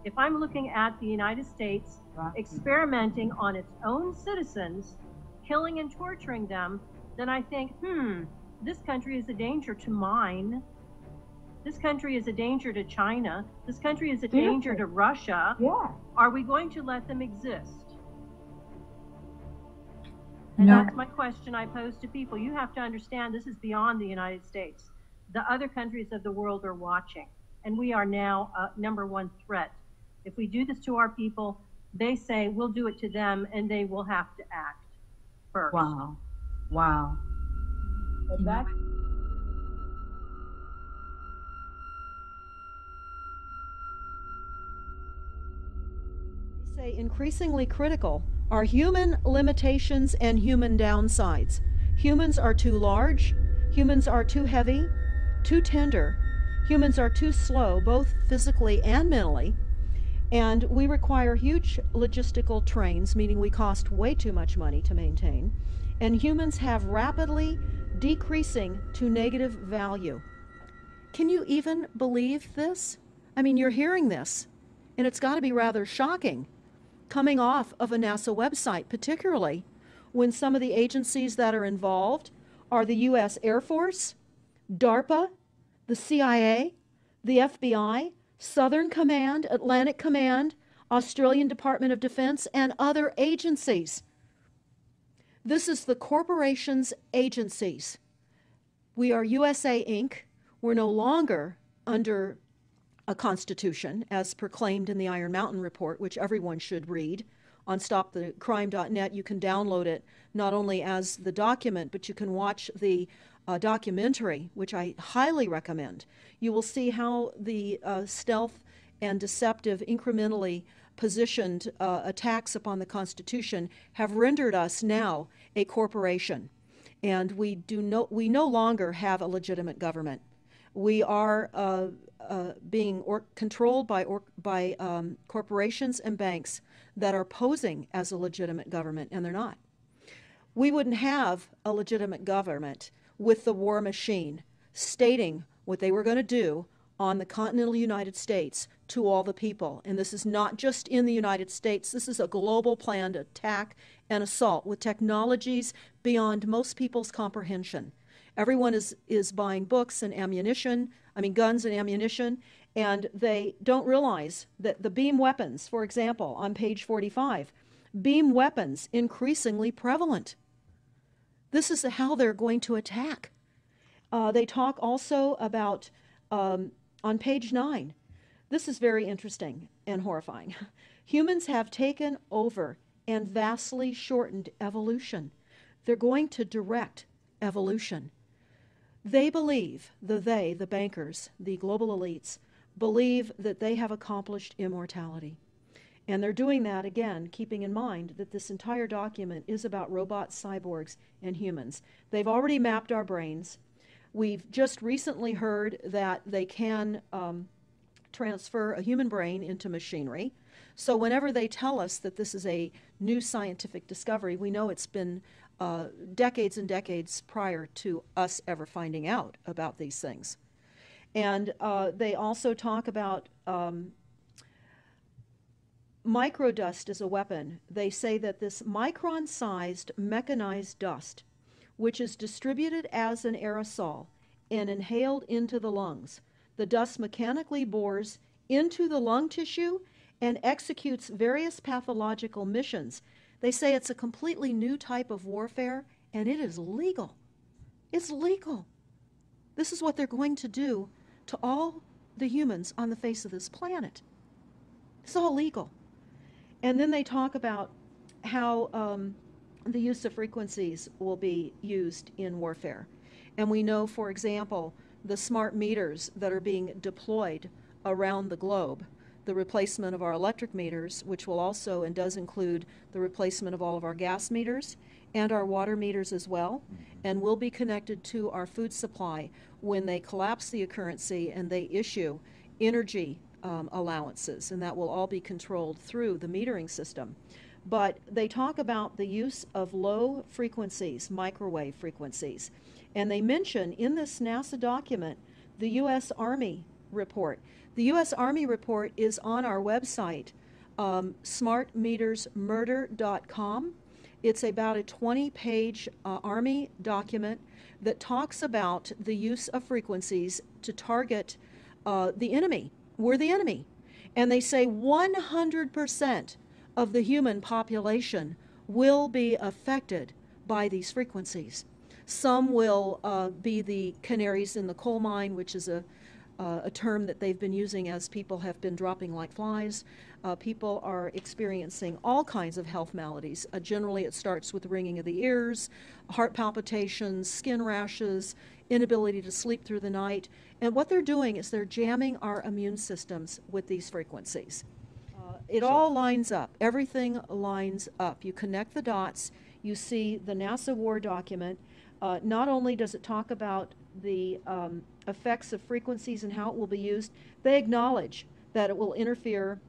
If I'm looking at the United States experimenting on its own citizens, killing and torturing them, then I think, this country is a danger to mine. This country is a danger to China. This country is a danger to Russia. Yeah. Are we going to let them exist? And that's my question I pose to people. You have to understand this is beyond the United States. The other countries of the world are watching, and we are now number one threat. If we do this to our people, they say we'll do it to them, and they will have to act first. Wow. Wow. But that They say increasingly critical. are human limitations and human downsides. Humans are too large, humans are too heavy, too tender, humans are too slow, both physically and mentally, and we require huge logistical trains, meaning we cost way too much money to maintain, and humans have rapidly decreasing to negative value. Can you even believe this? I mean, you're hearing this, and it's got to be rather shocking coming off of a NASA website, particularly when some of the agencies that are involved are the U.S. Air Force, DARPA, the CIA, the FBI, Southern Command, Atlantic Command, Australian Department of Defense, and other agencies. This is the corporation's agencies. We are USA Inc. We're no longer under a constitution as proclaimed in the Iron Mountain Report, which everyone should read. On stopthecrime.net, you can download it not only as the document, but you can watch the documentary, which I highly recommend. You will see how the stealth and deceptive, incrementally positioned attacks upon the Constitution have rendered us now a corporation. And we no longer have a legitimate government. We are being controlled by corporations and banks that are posing as a legitimate government, and they're not. We wouldn't have a legitimate government with the war machine stating what they were going to do on the continental United States to all the people. And this is not just in the United States. This is a global planned attack and assault with technologies beyond most people's comprehension. Everyone is buying books and ammunition, guns and ammunition, and they don't realize that the beam weapons, for example, on page 45, beam weapons increasingly prevalent. This is how they're going to attack. They talk also about, on page 9, this is very interesting and horrifying. Humans have taken over and vastly shortened evolution. They're going to direct evolution. They believe, the bankers, the global elites, believe that they have accomplished immortality. And they're doing that, again, keeping in mind that this entire document is about robots, cyborgs, and humans. They've already mapped our brains. We've just recently heard that they can transfer a human brain into machinery. So whenever they tell us that this is a new scientific discovery, we know it's been decades and decades prior to us ever finding out about these things. And they also talk about microdust as a weapon. They say that this micron-sized mechanized dust, which is distributed as an aerosol and inhaled into the lungs, the dust mechanically bores into the lung tissue and executes various pathological missions. They say it's a completely new type of warfare, and it is legal. It's legal. This is what they're going to do to all the humans on the face of this planet. It's all legal. And then they talk about how the use of frequencies will be used in warfare. And we know, for example, the smart meters that are being deployed around the globe, the replacement of our electric meters, which will also and does include the replacement of all of our gas meters and our water meters as well, and will be connected to our food supply when they collapse the currency and they issue energy allowances, and that will all be controlled through the metering system. But they talk about the use of low frequencies, microwave frequencies, and they mention in this NASA document the U.S. Army report. The U.S. Army report is on our website, smartmetersmurder.com. It's about a 20-page Army document that talks about the use of frequencies to target the enemy. We're the enemy. And they say 100% of the human population will be affected by these frequencies. Some will be the canaries in the coal mine, which is a term that they've been using as people have been dropping like flies. People are experiencing all kinds of health maladies. Generally, it starts with ringing of the ears, heart palpitations, skin rashes, inability to sleep through the night. And what they're doing is they're jamming our immune systems with these frequencies. It all lines up. Everything lines up. You connect the dots. You see the NASA war document. Not only does it talk about the effects of frequencies and how it will be used, they acknowledge that it will interfere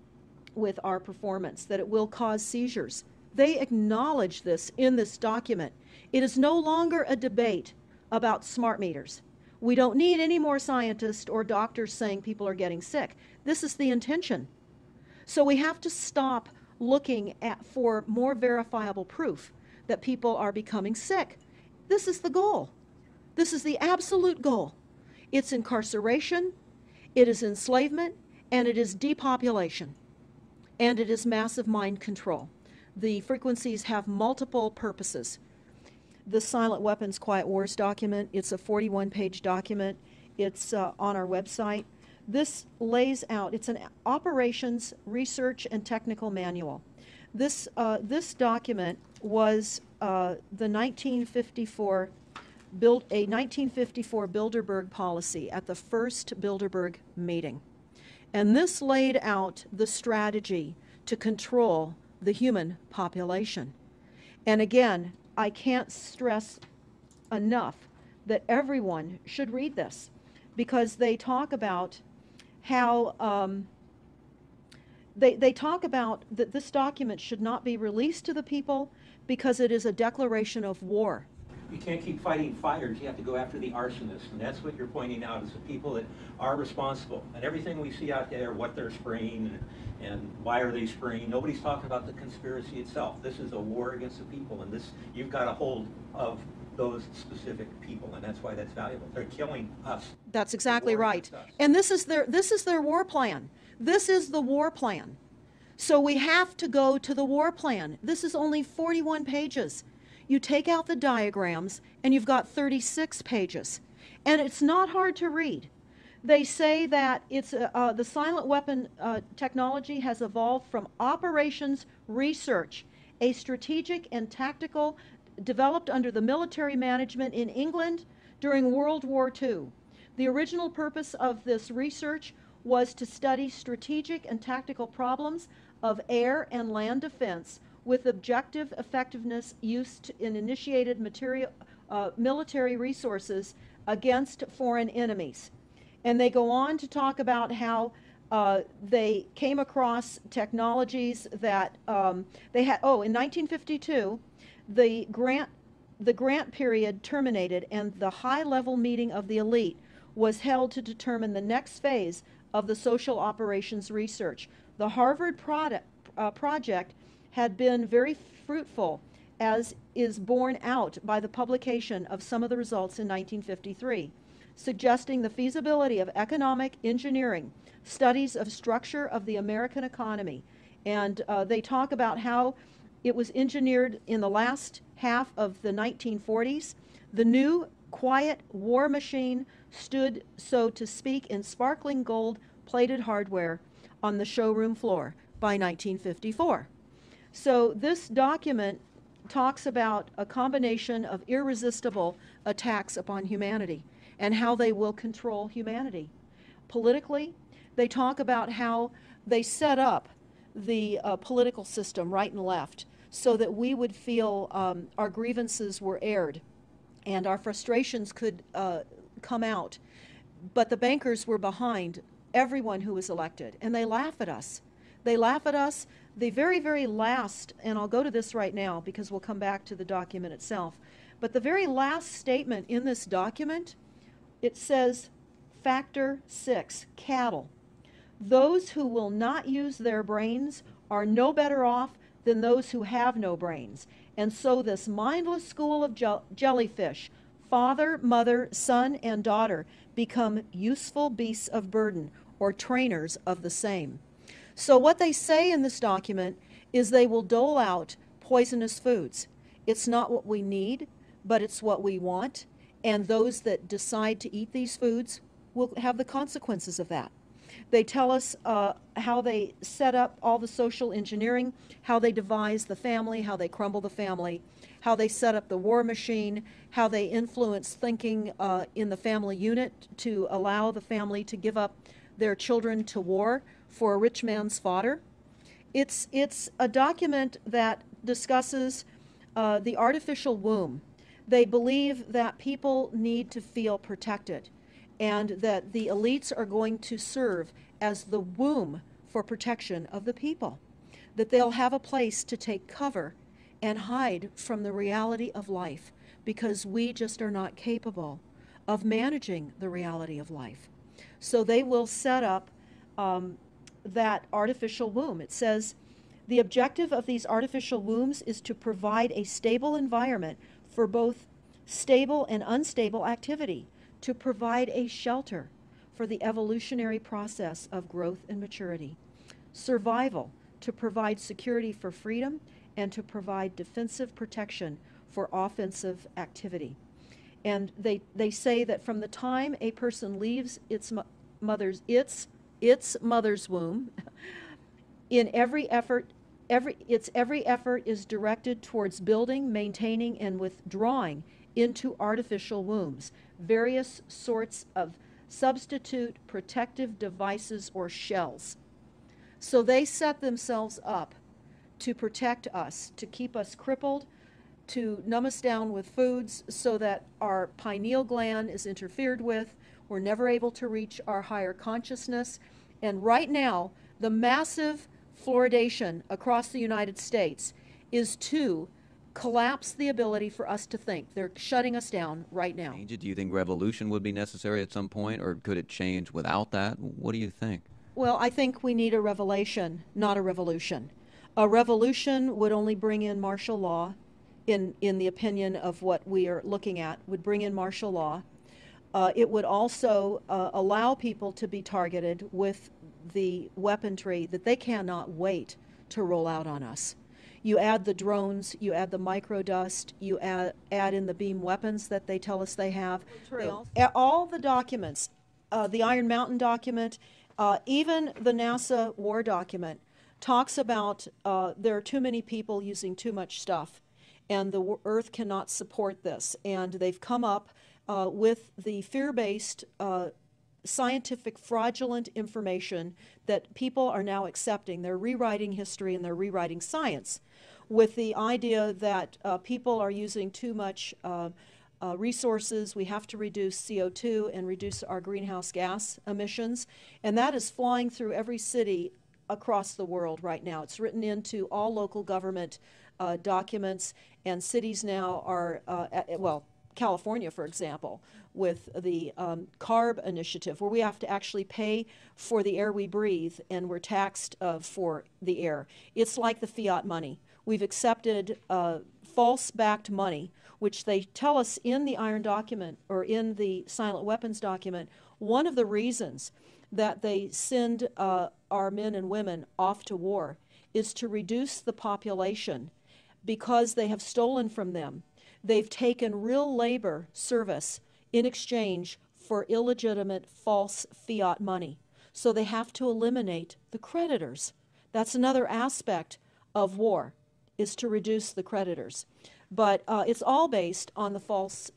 with our performance, that it will cause seizures. They acknowledge this in this document. It is no longer a debate about smart meters. We don't need any more scientists or doctors saying people are getting sick. This is the intention. So we have to stop looking for more verifiable proof that people are becoming sick. This is the goal. This is the absolute goal. It's incarceration, it is enslavement, and it is depopulation. And it is massive mind control. The frequencies have multiple purposes. The Silent Weapons Quiet Wars document, it's a 41-page document. It's on our website. This lays out, it's an operations, research, and technical manual. This document was the 1954 a 1954 Bilderberg policy at the first Bilderberg meeting. And this laid out the strategy to control the human population. And again, I can't stress enough that everyone should read this, because they talk about how they talk about that this document should not be released to the people because it is a declaration of war. You can't keep fighting fires. You have to go after the arsonists, and that's what you're pointing out, is the people that are responsible. And everything we see out there, what they're spraying and why are they spraying, nobody's talking about the conspiracy itself. This is a war against the people, and this, you've got a hold of those specific people, and that's why that's valuable. They're killing us. That's exactly right. And this is their war plan. This is the war plan. So we have to go to the war plan. This is only 41 pages. You take out the diagrams and you've got 36 pages. And it's not hard to read. They say that it's the silent weapon technology has evolved from operations research, a strategic and tactical developed under the military management in England during World War II. The original purpose of this research was to study strategic and tactical problems of air and land defense with objective effectiveness used in initiated military resources against foreign enemies. And they go on to talk about how they came across technologies that they had. Oh, in 1952, the grant period terminated, and the high-level meeting of the elite was held to determine the next phase of the social operations research. The Harvard project had been very fruitful, as is borne out by the publication of some of the results in 1953, suggesting the feasibility of economic engineering, studies of structure of the American economy. And they talk about how it was engineered in the last half of the 1940s. The new quiet war machine stood, so to speak, in sparkling gold-plated hardware on the showroom floor by 1954. So this document talks about a combination of irresistible attacks upon humanity and how they will control humanity. Politically, they talk about how they set up the political system right and left so that we would feel our grievances were aired and our frustrations could come out. But the bankers were behind everyone who was elected, and they laugh at us. They laugh at us. The very, very last, and I'll go to this right now because we'll come back to the document itself, but the very last statement in this document, it says, Factor 6, cattle. Those who will not use their brains are no better off than those who have no brains. And so this mindless school of jellyfish, father, mother, son, and daughter, become useful beasts of burden, or trainers of the same. So what they say in this document is they will dole out poisonous foods. It's not what we need, but it's what we want. And those that decide to eat these foods will have the consequences of that. They tell us how they set up all the social engineering, how they devise the family, how they crumble the family, how they set up the war machine, how they influence thinking in the family unit to allow the family to give up their children to war for a rich man's fodder. It's a document that discusses the artificial womb. They believe that people need to feel protected and that the elites are going to serve as the womb for protection of the people, that they'll have a place to take cover and hide from the reality of life because we just are not capable of managing the reality of life. So they will set up that artificial womb. It says, the objective of these artificial wombs is to provide a stable environment for both stable and unstable activity, to provide a shelter for the evolutionary process of growth and maturity, survival, to provide security for freedom, and to provide defensive protection for offensive activity. And they say that from the time a person leaves its mother's womb, in every effort is directed towards building, maintaining, and withdrawing into artificial wombs various sorts of substitute protective devices or shells. So they set themselves up to protect us, to keep us crippled, to numb us down with foods so that our pineal gland is interfered with. We're never able to reach our higher consciousness. And right now, the massive fluoridation across the United States is to collapse the ability for us to think. They're shutting us down right now. Do you think revolution would be necessary at some point, or could it change without that? What do you think? Well, I think we need a revelation, not a revolution. A revolution would only bring in martial law, in the opinion of what we are looking at, would bring in martial law. It would also allow people to be targeted with the weaponry that they cannot wait to roll out on us. You add the drones, you add the microdust, you add in the beam weapons that they tell us they have. All the documents, the Iron Mountain document, even the NASA war document, talks about there are too many people using too much stuff, and the Earth cannot support this. And they've come up with the fear-based scientific fraudulent information that people are now accepting. They're rewriting history and they're rewriting science with the idea that people are using too much resources. We have to reduce CO2 and reduce our greenhouse gas emissions. And that is flying through every city across the world right now. It's written into all local government documents, and cities now are, well, California, for example, with the CARB initiative, where we have to actually pay for the air we breathe, and we're taxed for the air. It's like the fiat money. We've accepted false-backed money, which they tell us in the Iron document, or in the silent weapons document, one of the reasons that they send our men and women off to war is to reduce the population because they have stolen from them. They've taken real labor service in exchange for illegitimate false fiat money. So they have to eliminate the creditors. That's another aspect of war, is to reduce the creditors. But it's all based on the false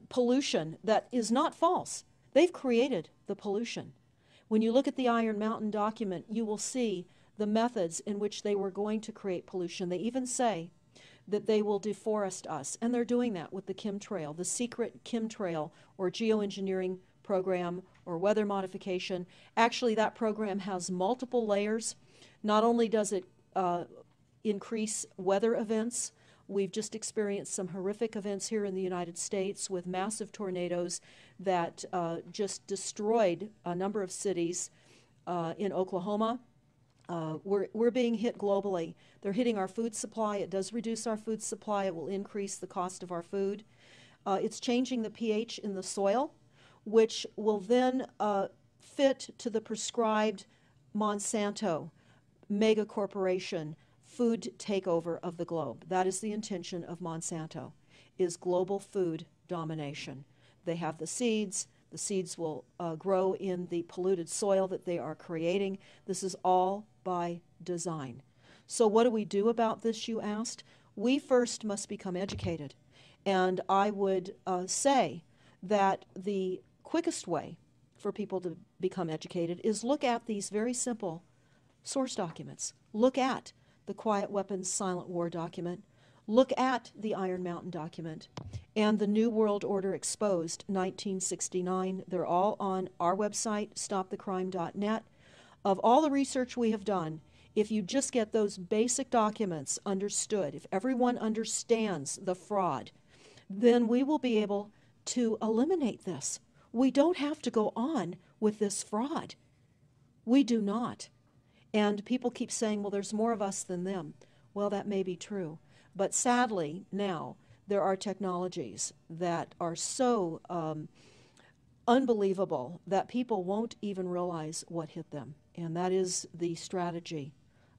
pollution that is not false. They've created the pollution. When you look at the Iron Mountain document, you will see the methods in which they were going to create pollution. They even say that they will deforest us, and they're doing that with the chemtrail, the secret chemtrail or geoengineering program or weather modification. Actually, that program has multiple layers. Not only does it increase weather events, we've just experienced some horrific events here in the United States with massive tornadoes that just destroyed a number of cities in Oklahoma. We're being hit globally. They're hitting our food supply. It does reduce our food supply. It will increase the cost of our food. It's changing the pH in the soil, which will then fit to the prescribed Monsanto mega corporation food takeover of the globe. That is the intention of Monsanto, is global food domination. They have the seeds. The seeds will grow in the polluted soil that they are creating. This is all by design. So what do we do about this, you asked? We first must become educated. And I would say that the quickest way for people to become educated is look at these very simple source documents. Look at the Quiet Weapons Silent War document. Look at the Iron Mountain document and the New World Order Exposed 1969. They're all on our website, stopthecrime.net. Of all the research we have done, if you just get those basic documents understood, if everyone understands the fraud, then we will be able to eliminate this. We don't have to go on with this fraud. We do not. And people keep saying, well, there's more of us than them. Well, that may be true. But sadly, now, there are technologies that are so unbelievable that people won't even realize what hit them. And that is the strategy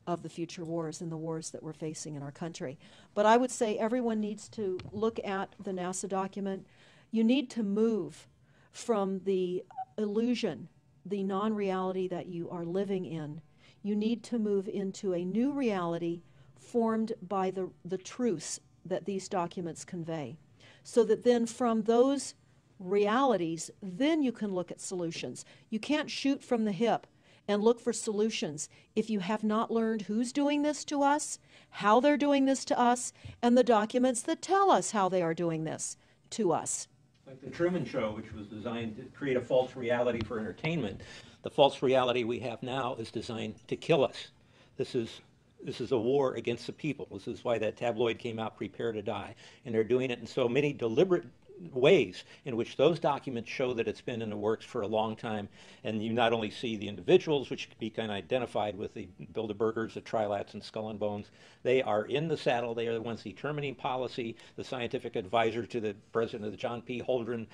of the future wars and the wars that we're facing in our country. But I would say everyone needs to look at the NASA document. You need to move from the illusion, the non-reality that you are living in. You need to move into a new reality formed by the truths that these documents convey. So that then from those realities, then you can look at solutions. You can't shoot from the hip and look for solutions if you have not learned who's doing this to us, how they're doing this to us, and the documents that tell us how they are doing this to us. Like the Truman Show, which was designed to create a false reality for entertainment. The false reality we have now is designed to kill us. This is a war against the people. This is why that tabloid came out, Prepare to Die. And they're doing it in so many deliberate ways in which those documents show that it's been in the works for a long time. And you not only see the individuals, which can be kind of identified with the Bilderbergers, the Trilats, and Skull and Bones. They are in the saddle. They are the ones determining policy, the scientific advisor to the president of the John P. Holdren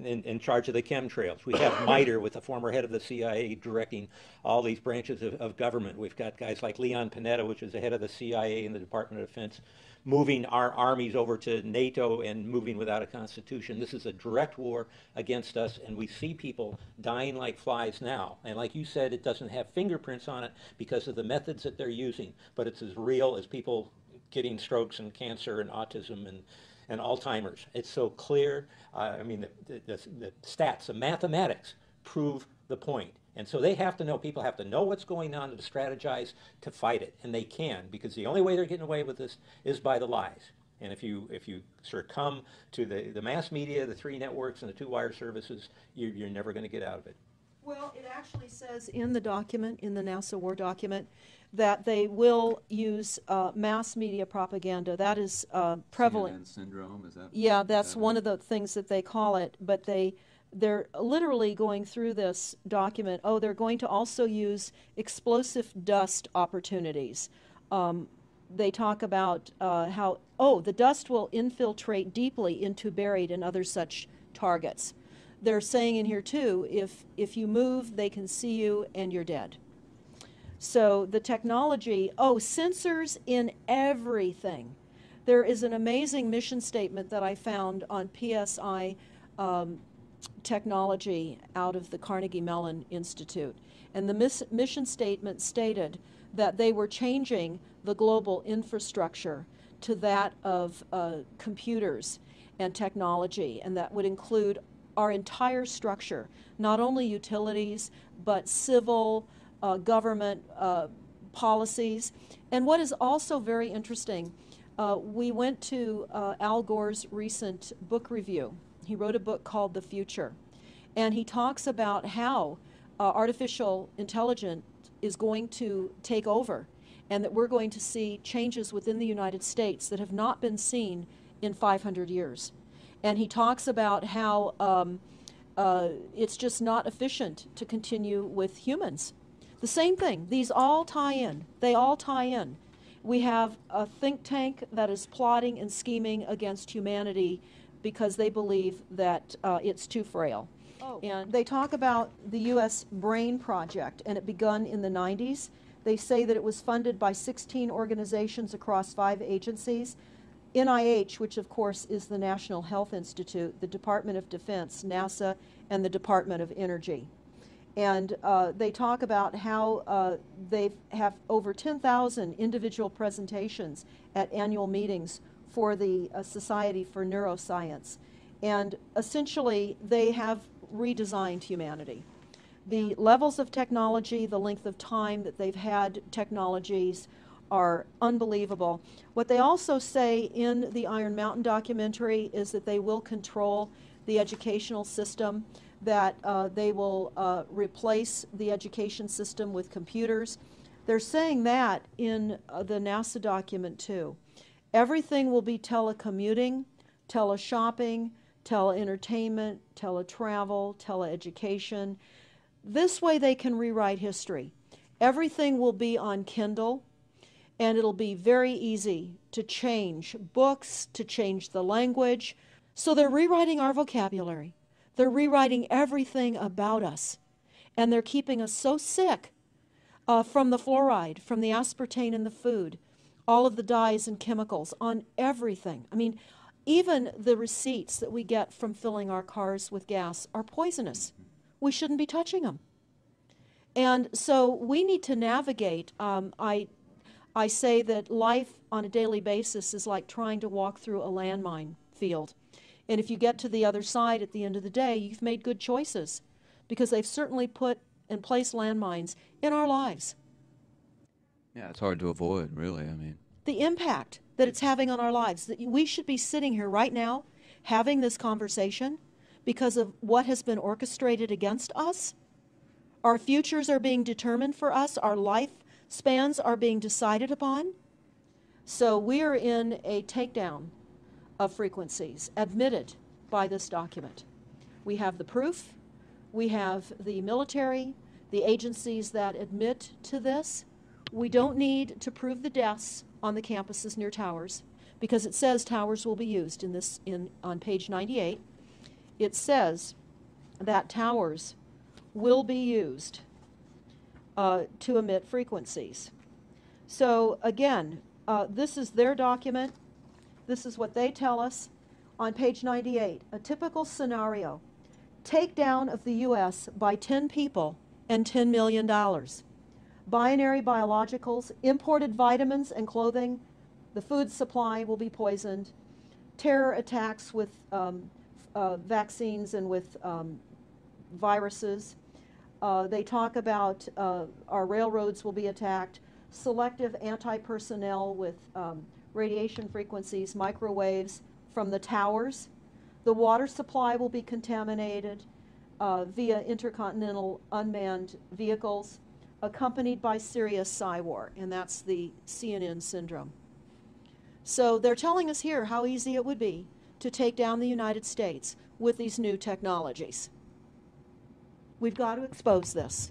in charge of the chemtrails. We have MITRE with the former head of the CIA directing all these branches of government. We've got guys like Leon Panetta, which is the head of the CIA and the Department of Defense, moving our armies over to NATO and moving without a constitution. This is a direct war against us, and we see people dying like flies now. And like you said, it doesn't have fingerprints on it because of the methods that they're using, but it's as real as people getting strokes and cancer and autism and Alzheimer's. It's so clear. I mean, the stats, the mathematics prove the point. And so they have to know, people have to know what's going on to strategize to fight it. And they can, because the only way they're getting away with this is by the lies. And if you succumb to the mass media, the three networks, and the two wire services, you're never going to get out of it. Well, it actually says in the document, in the NASA war document, that they will use mass media propaganda. That is prevalent. CNN syndrome, is that? Yeah, that's one of the things that they call it. But they're literally going through this document. Oh, they're going to also use explosive dust opportunities. They talk about how, the dust will infiltrate deeply into buried and other such targets. They're saying in here too, if you move, they can see you and you're dead. So the technology, sensors in everything. There is an amazing mission statement that I found on PSI technology out of the Carnegie Mellon Institute. And the mission statement stated that they were changing the global infrastructure to that of computers and technology, and that would include our entire structure, not only utilities, but civil, government policies. And what is also very interesting, we went to Al Gore's recent book review. He wrote a book called The Future, and he talks about how artificial intelligence is going to take over, and that we're going to see changes within the United States that have not been seen in 500 years. And he talks about how it's just not efficient to continue with humans. The same thing. These all tie in. They all tie in. We have a think tank that is plotting and scheming against humanity because they believe that it's too frail. And they talk about the U.S. Brain Project, and it begun in the 90s. They say that it was funded by 16 organizations across 5 agencies. NIH, which of course is the National Health Institute, the Department of Defense, NASA, and the Department of Energy. And they talk about how they have over 10,000 individual presentations at annual meetings for the Society for Neuroscience. And essentially, they have redesigned humanity. The levels of technology, the length of time that they've had technologies are unbelievable. What they also say in the Iron Mountain documentary is that they will control the educational system, that they will replace the education system with computers. They're saying that in the NASA document too. Everything will be telecommuting, teleshopping, tele-entertainment, teletravel, teleeducation. This way they can rewrite history. Everything will be on Kindle, and it'll be very easy to change books, to change the language. So they're rewriting our vocabulary. They're rewriting everything about us. And they're keeping us so sick from the fluoride, from the aspartame in the food, all of the dyes and chemicals on everything. I mean, even the receipts that we get from filling our cars with gas are poisonous. We shouldn't be touching them. And so we need to navigate. I say that life on a daily basis is like trying to walk through a landmine field. And if you get to the other side at the end of the day, you've made good choices, because they've certainly put and placed landmines in our lives. Yeah, it's hard to avoid, really. I mean, the impact that it's having on our lives, that we should be sitting here right now having this conversation because of what has been orchestrated against us. Our futures are being determined for us. Our lifespans are being decided upon. So we are in a takedown of frequencies admitted by this document. We have the proof. We have the military, the agencies that admit to this. We don't need to prove the deaths on the campuses near towers, because it says towers will be used on page 98. It says that towers will be used to emit frequencies. So again, this is their document. This is what they tell us on page 98. A typical scenario: takedown of the U.S. by 10 people and $10 million. Binary biologicals, imported vitamins and clothing, the food supply will be poisoned, terror attacks with vaccines and with viruses. They talk about our railroads will be attacked, selective anti-personnel with radiation frequencies, microwaves from the towers. The water supply will be contaminated via intercontinental unmanned vehicles, accompanied by serious psy-war, and that's the CNN syndrome. So they're telling us here how easy it would be to take down the United States with these new technologies. We've got to expose this.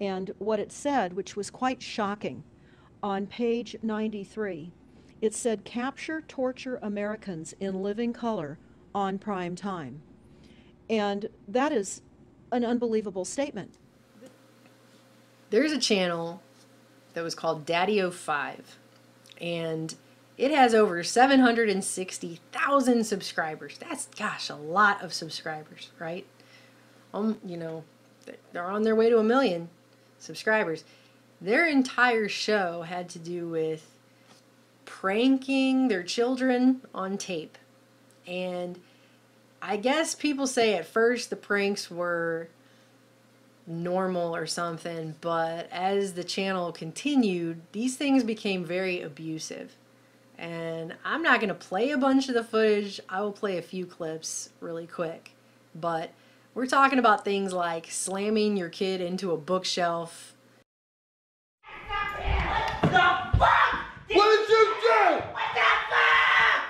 And what it said, which was quite shocking, on page 93, it said, "Capture, torture Americans in living color on prime time." And that is an unbelievable statement. There's a channel that was called Daddy05, and it has over 760,000 subscribers. That's, gosh, a lot of subscribers, right? You know, they're on their way to 1 million subscribers. Their entire show had to do with pranking their children on tape. And I guess people say at first the pranks were normal or something, but as the channel continued, these things became very abusive. And I'm not going to play a bunch of the footage. I will play a few clips really quick. But we're talking about things like slamming your kid into a bookshelf. What the fuck? What did you do? What the fuck?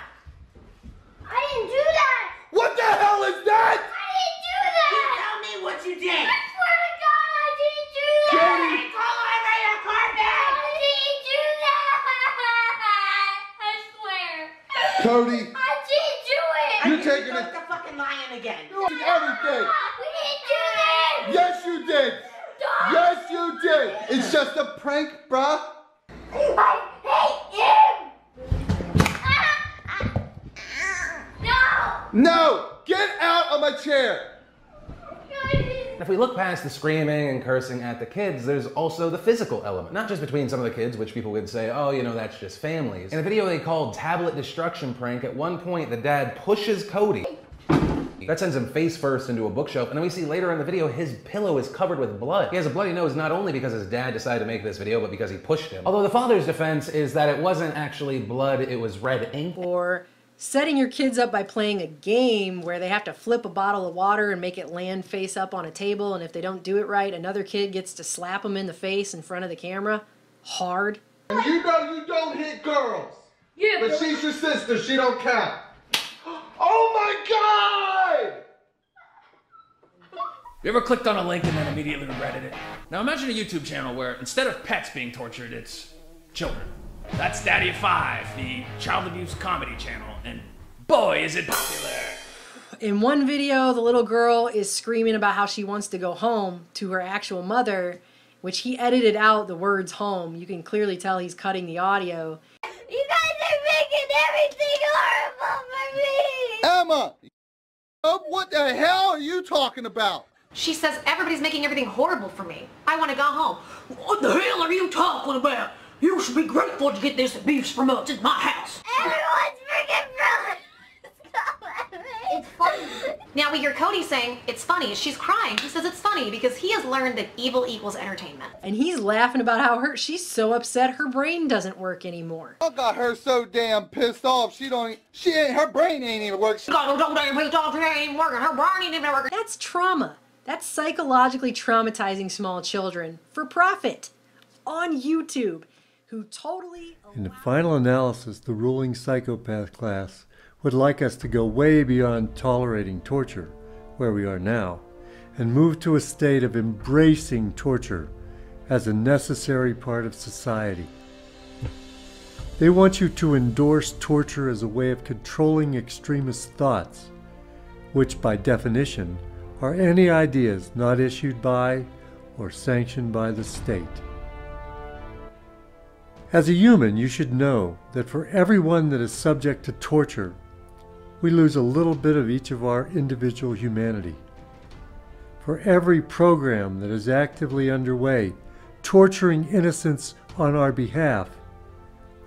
I didn't do that. What the hell is that? I didn't do that. You tell me what you did. I swear to God, I didn't do that. Jody. All over your carpet. I didn't do that. I swear. Cody. I didn't do it. You're taking it. You're fucking lying again. You did everything. We didn't do this. Yes, you did. Stop. Yes, you did. It's just a prank, bruh. I hate him. No. No. Get out of my chair. If we look past the screaming and cursing at the kids, there's also the physical element. Not just between some of the kids, which people would say, oh, you know, that's just families. In a video they called Tablet Destruction Prank, at one point the dad pushes Cody monkey. That sends him face first into a bookshelf, and then we see later in the video his pillow is covered with blood. He has a bloody nose not only because his dad decided to make this video, but because he pushed him. Although the father's defense is that it wasn't actually blood, it was red ink. Or setting your kids up by playing a game where they have to flip a bottle of water and make it land face up on a table, and if they don't do it right, another kid gets to slap them in the face in front of the camera. Hard. You know you don't hit girls. Yeah, but she's your sister, she don't count. Oh my God! You ever clicked on a link and then immediately regretted it? Now imagine a YouTube channel where instead of pets being tortured, it's children. That's Daddy of 5, the child abuse comedy channel, and boy is it popular. In one video, the little girl is screaming about how she wants to go home to her actual mother, which he edited out the words home. You can clearly tell he's cutting the audio. You guys are making everything horrible for me! Emma! What the hell are you talking about? She says everybody's making everything horrible for me. I want to go home. What the hell are you talking about? You should be grateful to get this abuse from us. It's my house. Everyone's freaking brilliant! Stop at me! It's funny. Now we hear Cody saying it's funny. She's crying. He says it's funny because he has learned that evil equals entertainment. And he's laughing about how she's so upset her brain doesn't work anymore. I got her so damn pissed off. Her brain ain't even working. She got so damn pissed off. She ain't even working. Her brain ain't even working. That's trauma. That's psychologically traumatizing small children for profit on YouTube. Who totally... In the final analysis, the ruling psychopath class would like us to go way beyond tolerating torture, where we are now, and move to a state of embracing torture as a necessary part of society. They want you to endorse torture as a way of controlling extremist thoughts, which by definition are any ideas not issued by or sanctioned by the state. As a human, you should know that for everyone that is subject to torture, we lose a little bit of each of our individual humanity. For every program that is actively underway, torturing innocents on our behalf,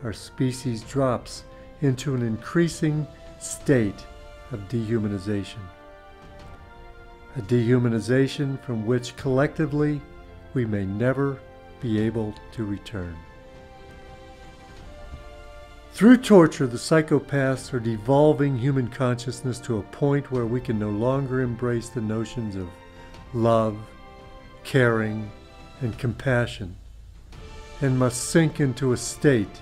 our species drops into an increasing state of dehumanization. A dehumanization from which collectively we may never be able to return. Through torture, the psychopaths are devolving human consciousness to a point where we can no longer embrace the notions of love, caring, and compassion, and must sink into a state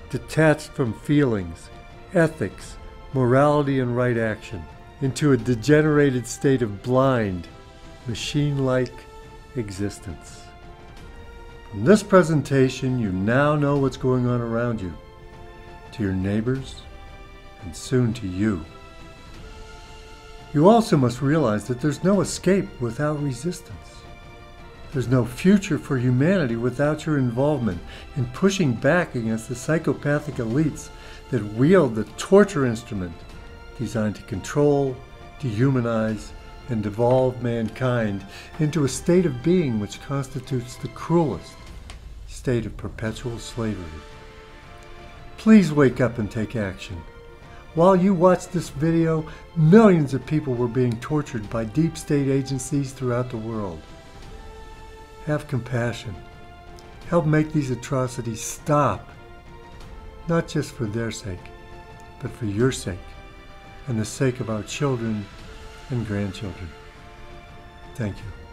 detached from feelings, ethics, morality, and right action, into a degenerated state of blind, machine-like existence. From this presentation, you now know what's going on around you, to your neighbors, and soon to you. You also must realize that there's no escape without resistance. There's no future for humanity without your involvement in pushing back against the psychopathic elites that wield the torture instrument designed to control, dehumanize, and devolve mankind into a state of being which constitutes the cruelest state of perpetual slavery. Please wake up and take action. While you watched this video, millions of people were being tortured by deep state agencies throughout the world. Have compassion. Help make these atrocities stop. Not just for their sake, but for your sake, and the sake of our children and grandchildren. Thank you.